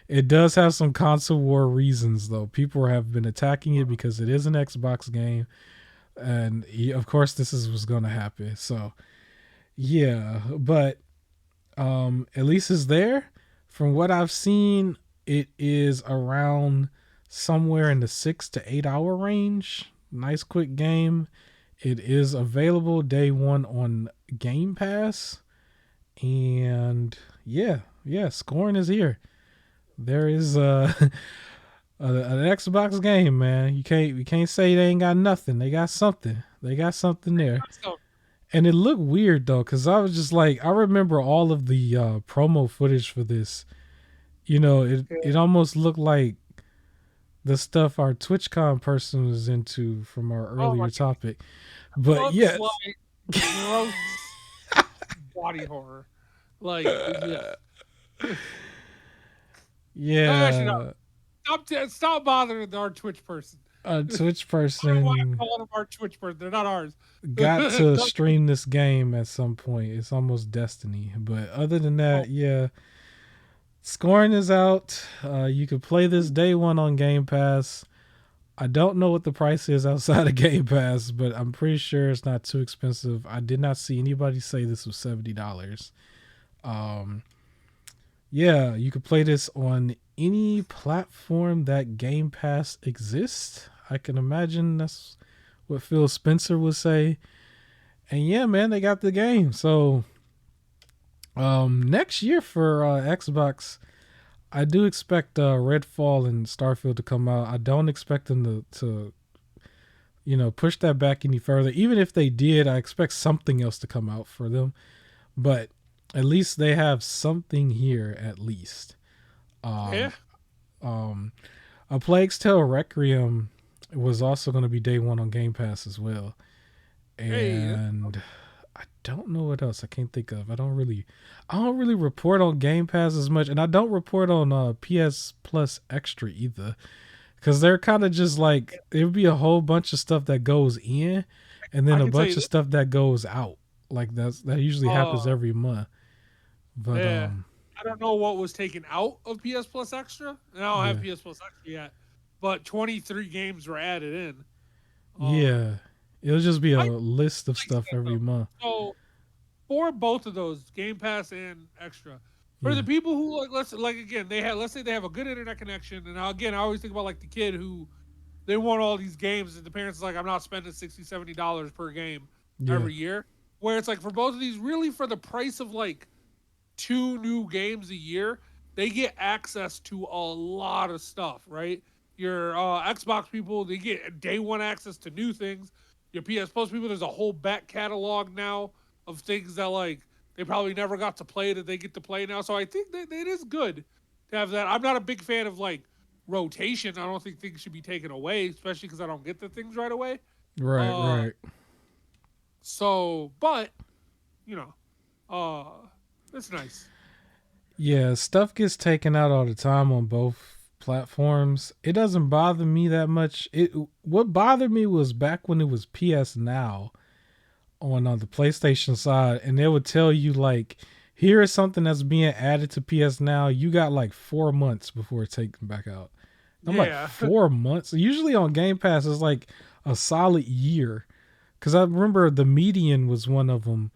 it does have some console war reasons though. People have been attacking it because it is an Xbox game. and of course this is what's going to happen. So yeah, but at least it's there. From what I've seen, it is around somewhere in the 6 to 8 hour range. Nice quick game. It is available day one on Game Pass, and yeah, Scorn is here. There is an Xbox game, man. You can't say they ain't got nothing. They got something. They got something there. So, And it looked weird though, because I was just like, I remember all of the promo footage for this. It yeah. almost looked like the stuff our TwitchCon person was into from our Oh my earlier god, topic. But looks yes, like gross body horror. Like, yeah. Actually, no. yeah, Stop bothering our Twitch person. a Twitch I don't know why I'm person calling them our Twitch person. They're not ours. got to stream this game at some point. It's almost destiny. But other than Oh, that, yeah, Scorn is out. You can play this day one on Game Pass. I don't know what the price is outside of Game Pass, but I'm pretty sure it's not too expensive. I did not see anybody say this was $70. Um, yeah, you could play this on any platform that Game Pass exists. I can imagine that's what Phil Spencer would say. And yeah, man, they got the game. So next year for Xbox, I do expect Redfall and Starfield to come out. I don't expect them to push that back any further. Even if they did, I expect something else to come out for them. But at least they have something here. At least, yeah. um, um, A Plague's Tale Requiem was also going to be day one on Game Pass as well. Hey, And I don't know what else. I can't think of. I don't really report on Game Pass as much, and I don't report on PS Plus Extra either, because they're kind of just like it would be a whole bunch of stuff that goes in, and then I a can tell bunch you of this. stuff that goes out. Like that usually happens Uh, every month. But yeah. I don't know what was taken out of PS Plus Extra, and I don't have yeah, PS Plus Extra yet. But 23 games were added in. Um, yeah, it'll just be a I list of like stuff that every though. month. So for both of those, Game Pass and Extra, for the Yeah, people who like, again, they have, let's say they have a good internet connection, and again, I always think about like the kid who they want all these games, and the parents is like, I'm not spending 60 $70 per game yeah, every year. Where it's like for both of these, really for the price of like two new games a year, they get access to a lot of stuff, right? Your Xbox people, they get day one access to new things. Your PS Plus people, there's a whole back catalog now of things that like they probably never got to play that they get to play now. So I think that it is good to have that. I'm not a big fan of like rotation. I don't think things should be taken away, especially because I don't get the things right away. right, Uh, right. but you know, it's nice. Yeah, stuff gets taken out all the time on both platforms. It doesn't bother me that much. It What bothered me was back when it was PS Now on the PlayStation side, and they would tell you like, here is something that's being added to PS Now. You got like 4 months before it's taken back out. I'm like, Yeah. 4 months. Usually on Game Pass, it's like a solid year. Because I remember the Median was one of them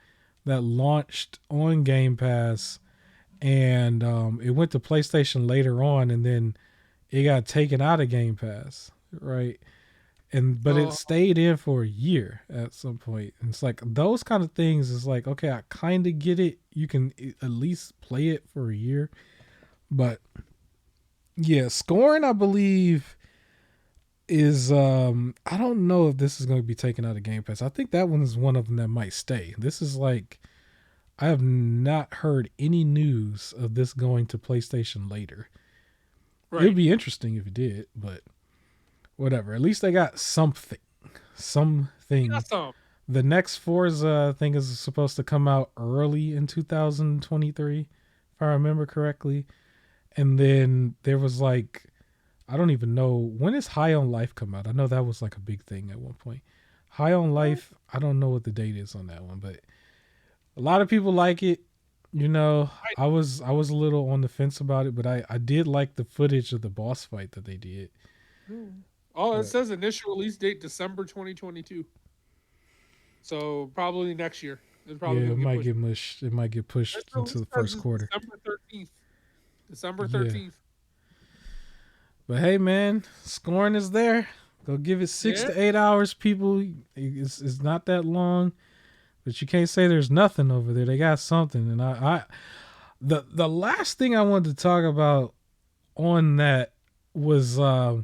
that launched on Game Pass, and it went to PlayStation later on, and then it got taken out of Game Pass, right? And but it Oh, stayed in for a year at some point. And it's like those kind of things is like, okay, I kind of get it. You can at least play it for a year, but yeah, Scorn, I believe, is I don't know if this is going to be taken out of Game Pass. I think that one is one of them that might stay. This is like, I have not heard any news of this going to PlayStation later. It would right. be interesting if it did, but whatever. At least they got something. Something. That's some. The next Forza, I think, is supposed to come out early in 2023, if I remember correctly. And then there was like, I don't even know, when is High on Life come out? I know that was like a big thing at one point. High on Life, I don't know what the date is on that one, but a lot of people like it. You know, I, I was a little on the fence about it, but I did like the footage of the boss fight that they did. oh, it But says initial release date December 2022. So probably next year. It's probably Yeah, gonna it get might pushed. get mushed. It might get pushed Its into release the says first it's quarter. December 13th. December Yeah. 13th. But hey, man, Scorn is there. Go give it six Yeah. to 8 hours, people. It's not that long, but you can't say there's nothing over there. They got something, and the last thing I wanted to talk about on that was the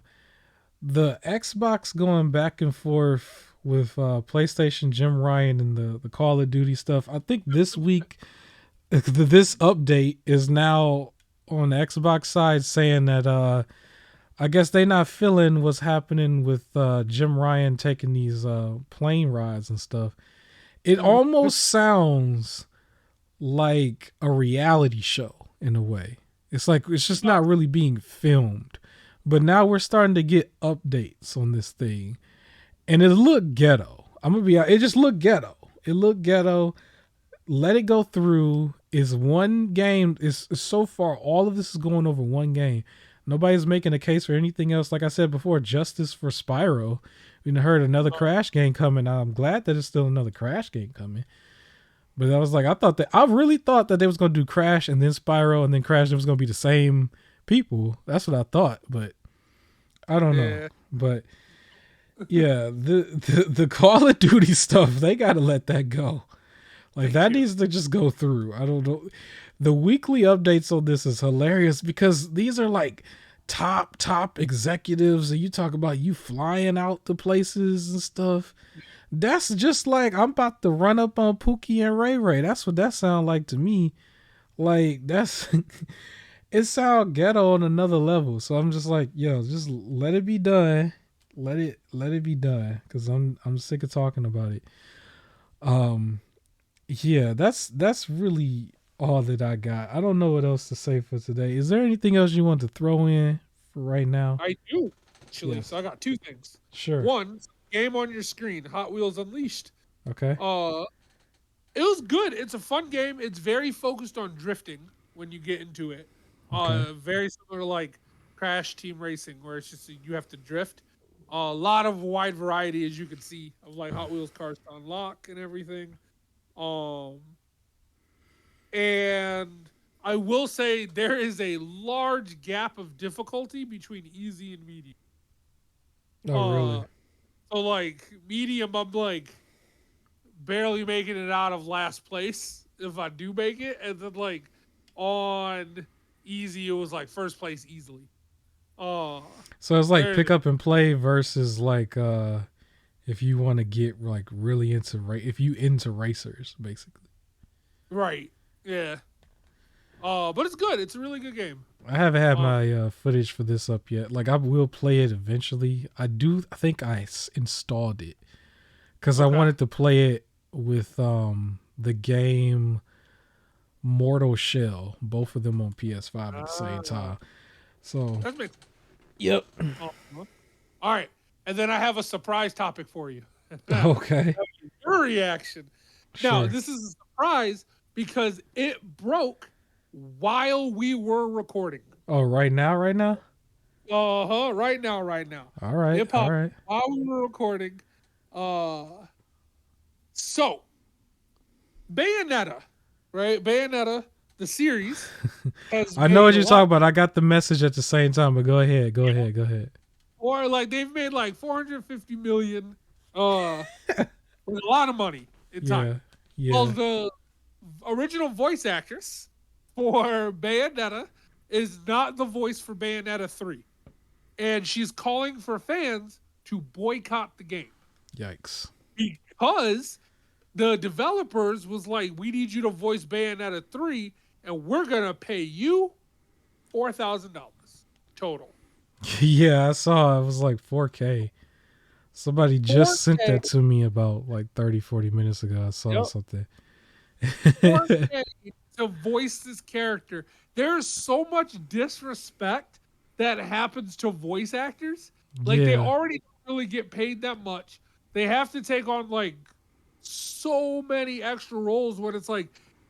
Xbox going back and forth with PlayStation Jim Ryan and the Call of Duty stuff. I think this week, this update is now on the Xbox side saying that I guess they not feeling what's happening with Jim Ryan taking these plane rides and stuff. It almost sounds like a reality show in a way. It's like it's just not really being filmed. But now we're starting to get updates on this thing. And it looked ghetto. I'm gonna be It just looked ghetto. It looked ghetto. Let it go through. Is one game is so far all of this is going over one game. Nobody's making a case for anything else. Like I said before, justice for Spyro. We heard another Crash game coming. I'm glad that it's still another Crash game coming. But I was like, I really thought that they was gonna do Crash and then Spyro and then Crash. It was gonna be the same people. That's what I thought, but I don't know. Yeah. But yeah, the Call of Duty stuff, they gotta let that go. Like Thank that you. needs to just go through. I don't know. The weekly updates on this is hilarious because these are like top executives, and you talk about you flying out to places and stuff. That's just like I'm about to run up on Pookie and Ray Ray. That's what that sound like to me. Like that's it sound ghetto on another level. So I'm just like, yo, just let it be done. Let it be done. Cause I'm sick of talking about it. Um yeah, that's really all that I got. I don't know what else to say for today. Is there anything else you want to throw in for right now? I do actually. Yes. So I got two things. Sure. One, game on your screen, Hot Wheels Unleashed. Okay. Uh, it was good. It's a fun game. It's very focused on drifting when you get into it. Okay. Very similar to like Crash Team Racing, where it's just you have to drift. A lot of wide variety, as you can see, of like Hot Wheels cars to unlock and everything. Um, and I will say there is a large gap of difficulty between easy and medium. Oh Uh, really? so like medium, I'm like barely making it out of last place if I do make it, and then like on easy, it was like first place easily. Uh, So it's like very pick up and play versus like if you want to get like really into if you into racers basically. right, yeah. But it's good. It's a really good game. I haven't had Um, my footage for this up yet. Like I will play it eventually. I think installed it cuz I okay. wanted to play it with the game Mortal Shell, both of them on PS5 at the same Uh, time. So, that's makes. yep. Uh-huh. All right, and then I have a surprise topic for you. Okay. Your reaction. Now, Sure. this is a surprise because it broke while we were recording. Oh, right now? Right now, right now. All right. It All popped right. while we were recording. Uh, so Bayonetta, right? Bayonetta, the series has I know what made a you're lot, talking about. I got the message at the same time, but go ahead. Go ahead. Go ahead. or like they've made like 450 million, with a lot of money in time. Yeah. Well, Yeah. the original voice actress for Bayonetta is not the voice for Bayonetta 3. And she's calling for fans to boycott the game Yikes. because the developers was like, we need you to voice Bayonetta 3 and we're going to pay you $4,000 total. Yeah, I saw it was like 4K. Somebody just sent 4K. that to me about like 30, 40 minutes ago. I saw Yep. something. 4K to voice this character. There's so much disrespect that happens to voice actors. Like they Yeah. already don't really get paid that much. They have to take on like so many extra roles when it's like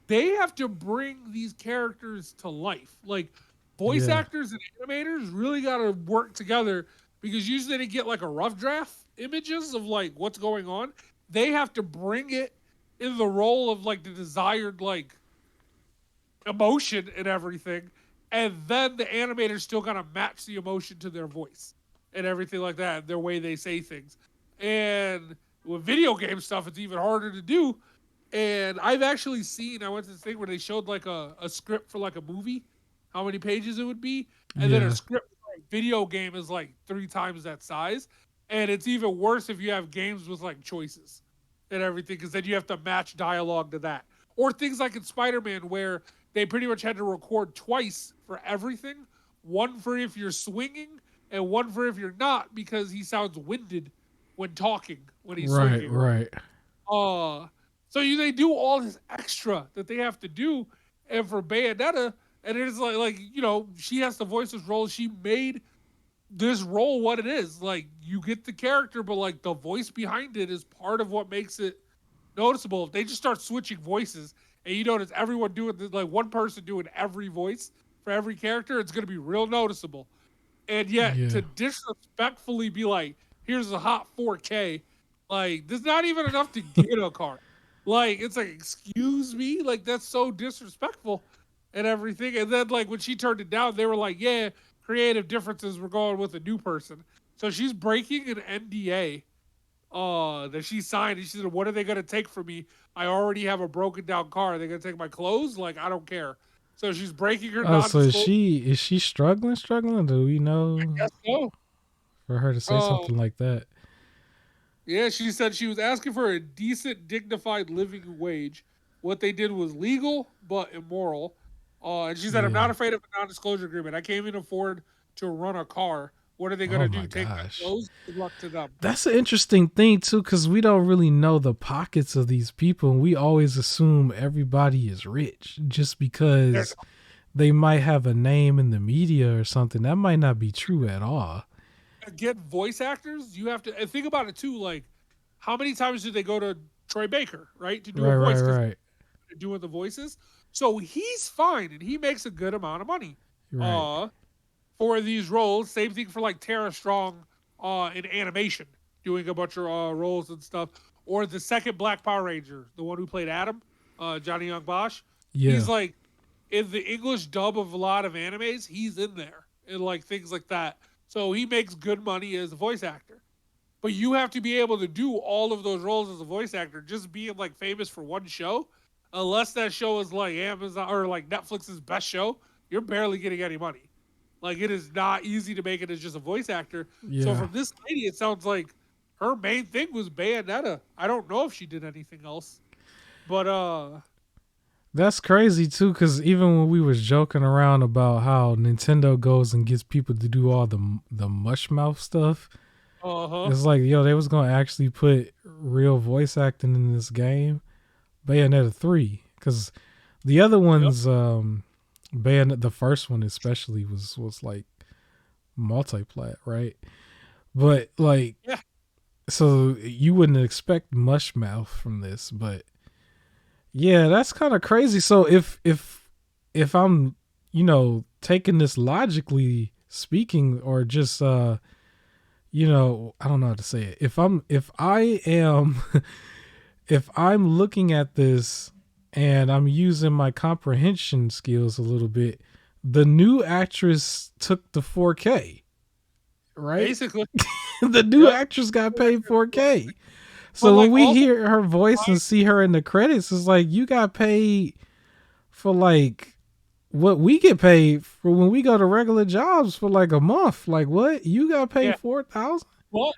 they have to bring these characters to life. Like voice Yeah. actors and animators really got to work together because usually they get like a rough draft images of like what's going on. they have to bring it in the role of like the desired like emotion and everything, and then the animator's still gonna match the emotion to their voice and everything like that, their way they say things. And with video game stuff, it's even harder to do. And I've actually seen, I went to this thing where they showed like a script for like a movie, how many pages it would be, and then a Yeah. script for a video game is like 3 times that size. And it's even worse if you have games with like choices and everything, because then you have to match dialogue to that. Or things like in Spider-Man where they pretty much had to record twice for everything. One for if you're swinging, and one for if you're not, because he sounds winded when talking when he's Right. swinging, right? Right. Uh, so they do all this extra that they have to do, and for Bayonetta, and it's like she has to voice this role. She made this role what it is. Like you get the character, but like the voice behind it is part of what makes it noticeable. If they just start switching voices, and you notice everyone doing like one person doing every voice for every character, it's gonna be real noticeable. And yet Yeah. to disrespectfully be like, here's a hot 4K, like there's not even enough to get a car. Like it's like, excuse me, like that's so disrespectful and everything. And then like when she turned it down, they were like, yeah, creative differences. We're going with a new person. So she's breaking an NDA that she signed, and she said, "What are they gonna take from me? I already have a broken down car. Are they gonna take my clothes? Like I don't care." So she's breaking her Oh, so is non-disclosure. she struggling? Do we I know guess so. for her to say Uh, something like that? yeah, she said she was asking for a decent, dignified living wage. What they did was legal but immoral. And she said, "I'm not Yeah. afraid of a non-disclosure agreement. I can't even afford to run a car. What are they Oh gonna my do? Take my gosh. clothes? Good luck to them." That's an interesting thing too, because we don't really know the pockets of these people, and we always assume everybody is rich just They're because they might have a name in the media or something. That might not be true at all. get voice actors, you have to and think about it too. Like, how many times do they go to Troy Baker, right, to do a Right, right, voice because right, they're doing the voices? So he's fine and he makes a good amount of money right. uh, for these roles. Same thing for like Tara Strong in animation, doing a bunch of roles and stuff. Or the second Black Power Ranger, the one who played Adam, Johnny Young Bosch. Yeah. He's like in the English dub of a lot of animes, he's in there and like things like that. So he makes good money as a voice actor. But you have to be able to do all of those roles as a voice actor. Just being like famous for one show, unless that show is like Amazon or like Netflix's best show, you're barely getting any money. Like it is not easy to make it as just a voice actor. So Yeah. from this lady, it sounds like her main thing was Bayonetta. I don't know if she did anything else, but That's crazy too, because even when we was joking around about how Nintendo goes and gets people to do all the mush mouth stuff, uh huh, it's like, yo, they was gonna actually put real voice acting in this game, Bayonetta 3, because the other yep, ones, Bayonet, the first one especially was like multiplat, right? But like, yeah, so you wouldn't expect mush mouth from this, but yeah, that's kind of crazy. So if I'm, taking this logically speaking, or just I don't know how to say it. If I am if I'm looking at this and I'm using my comprehension skills a little bit, the new actress took the 4K, right? basically, The new yep. actress got paid 4K. But So when like we also, hear her voice and see her in the credits, it's like you got paid for like what we get paid for when we go to regular jobs for like a month. Like what? You got paid yeah. 4,000? Well,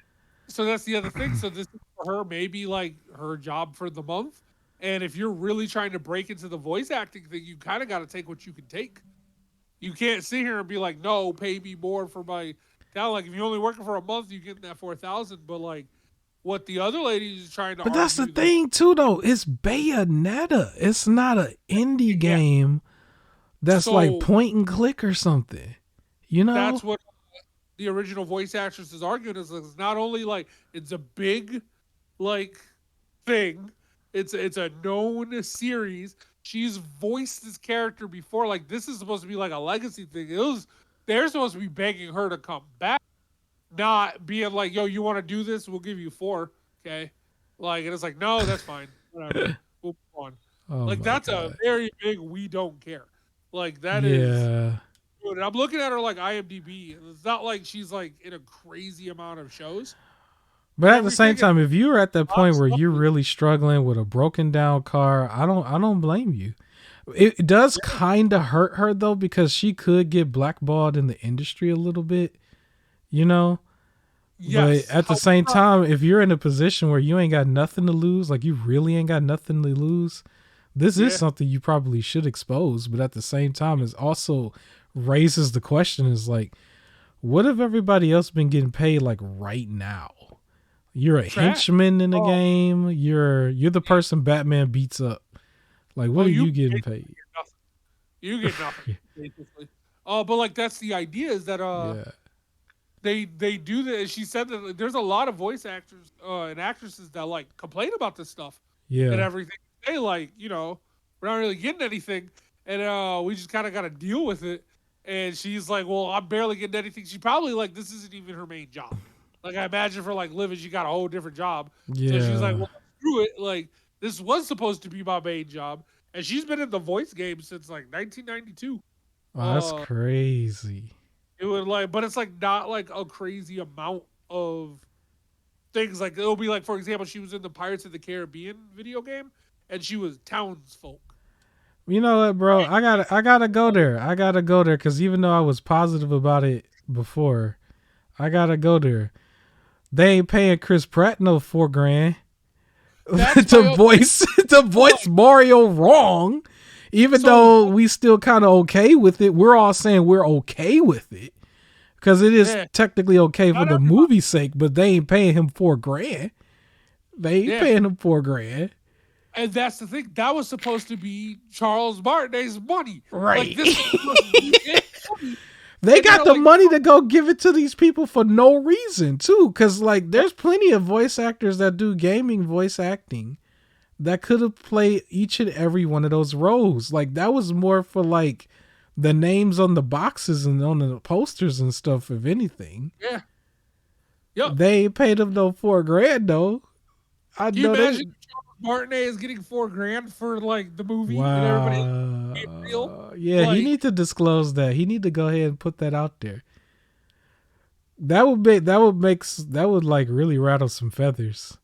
so that's the other thing. So this is for her, maybe like her job for the month. And if you're really trying to break into the voice acting thing, you kind of got to take what you can take. You can't sit here and be like, no, pay me more for my talent. Like if you're only working for a month, you get that 4,000. But like what the other lady is trying to But that's the argue that thing too, though. It's Bayonetta. It's not an indie yeah. game that's like So point and click or something. You know? that's what the original voice actress is arguing is it's not only like it's a big like thing. It's a known series. She's voiced this character before. Like this is supposed to be like a legacy thing. They're supposed to be begging her to come back, not being like, "Yo, you want to do this? We'll give you four." Okay. Like, and it's like, no, that's fine, whatever, we'll move on. Oh Like, my that's a god. very big we don't care. Like, that is, Yeah. dude. I'm looking at her like IMDb. And it's not like she's like in a crazy amount of shows But and at the same everything. And time, if you're at that a lot of point where stuff you're is, really struggling with a broken down car, I don't blame you. It does yeah, kind of hurt her though because she could get blackballed in the industry a little bit, you know. But yes. at the same However, time, if you're in a position where you ain't got nothing to lose, like you really ain't got nothing to lose, this is yeah, something you probably should expose. But at the same time, it also raises the question: is like, what if everybody else been getting paid like right now? You're a trash. henchman in the Oh, game. You're the yeah. person Batman beats up. Like, Oh, what are you you getting basically paid? get nothing. You get nothing basically. But like that's the idea is that Yeah, they do that. She said that like, there's a lot of voice actors and actresses that like complain about this stuff and yeah, everything. They like, we're not really getting anything, and we just kind of got to deal with it. And she's like, "Well, I'm barely getting anything." She probably like this isn't even her main job. Like I imagine for like living, she got a whole different job. So she's like, yeah. "Well, screw it." Like this was supposed to be my main job, and she's been in the voice game since like 1992. Oh, that's Uh, crazy. it would like, but it's like not like a crazy amount of things. Like it'll be like, for example, she was in the Pirates of the Caribbean video game, and she was townsfolk. You know what, bro? I gotta go there. I gotta go there because even though I was positive about it before, I gotta go there. They ain't paying Chris Pratt no 4 grand That's to my okay. voice to voice Point. Mario wrong. Even So though we still kind of okay with it, we're all saying we're okay with it because it is yeah, technically okay for not the everybody. movie's sake. But they ain't paying him 4 grand. They ain't Yeah, paying him 4 grand. and that's the thing. That was supposed to be Charles Martinet's money. Like Right. this was supposed to be his money, They and they're got the like, money to go give it to these people for no reason too, because like there's plenty of voice actors that do gaming voice acting that could have played each and every one of those roles. Like that was more for like the names on the boxes and on the posters and stuff. If anything, yeah, yep. they ain't paid them no 4 grand though. I Can you know they. imagine if Charles Martinet is getting 4 grand for like the movie and everybody else being real? Wow. Yeah, he Like, need to disclose that. He need to go ahead and put that out there. That would like really rattle some feathers.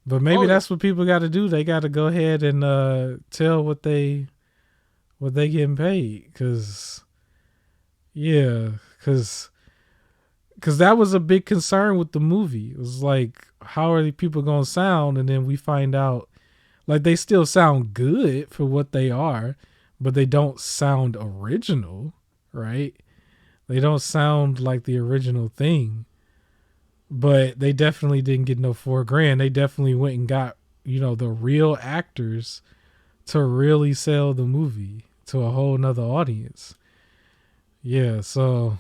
But maybe oh yeah, that's what people got to do. They got to go ahead and tell what they getting paid, cuz yeah, cuz that was a big concern with the movie. It was like how are the people going to sound, and then we find out like they still sound good for what they are, but they don't sound original, right? They don't sound like the original thing. But they definitely didn't get no 4 grand. They definitely went and got, the real actors to really sell the movie to a whole nother audience. Yeah, so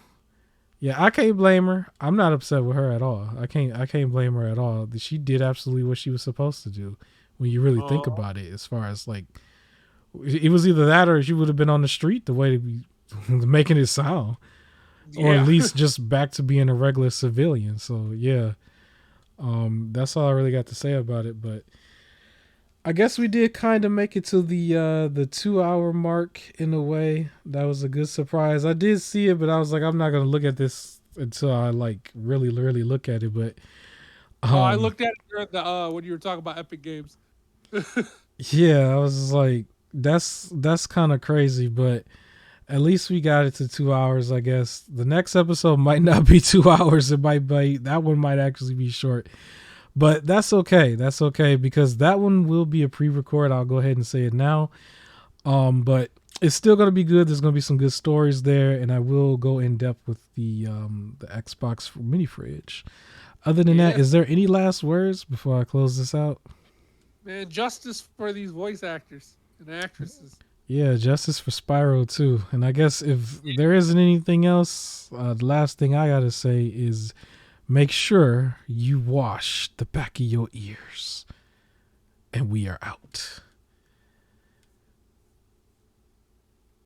yeah, I can't blame her. I'm not upset with her at all. I can't blame her at all. She did absolutely what she was supposed to do when you really think uh, about it, as far as like it was either that or she would have been on the street the way we making it sound. Or at yeah. least just back to being a regular civilian. So yeah. That's all I really got to say about it. But I guess we did kind of make it to the 2 hour mark in a way. That was a good surprise. I did see it, but I was like, I'm not gonna look at this until I like really, really look at it. But Oh, I um, looked at it during the when you were talking about Epic Games. yeah, I was just like, that's kind of crazy. But at least we got it to 2 hours, I guess. The next episode might not be 2 hours. It might be that one might actually be short. But that's okay. That's okay because that one will be a pre-record. I'll go ahead and say it now. But it's still gonna be good. There's gonna be some good stories there, and I will go in depth with the Xbox mini fridge. Other than that, Yeah, is there any last words before I close this out? man, justice for these voice actors and actresses. Yeah, justice for Spyro too. And I guess if there isn't anything else, the last thing I gotta say is make sure you wash the back of your ears. And we are out.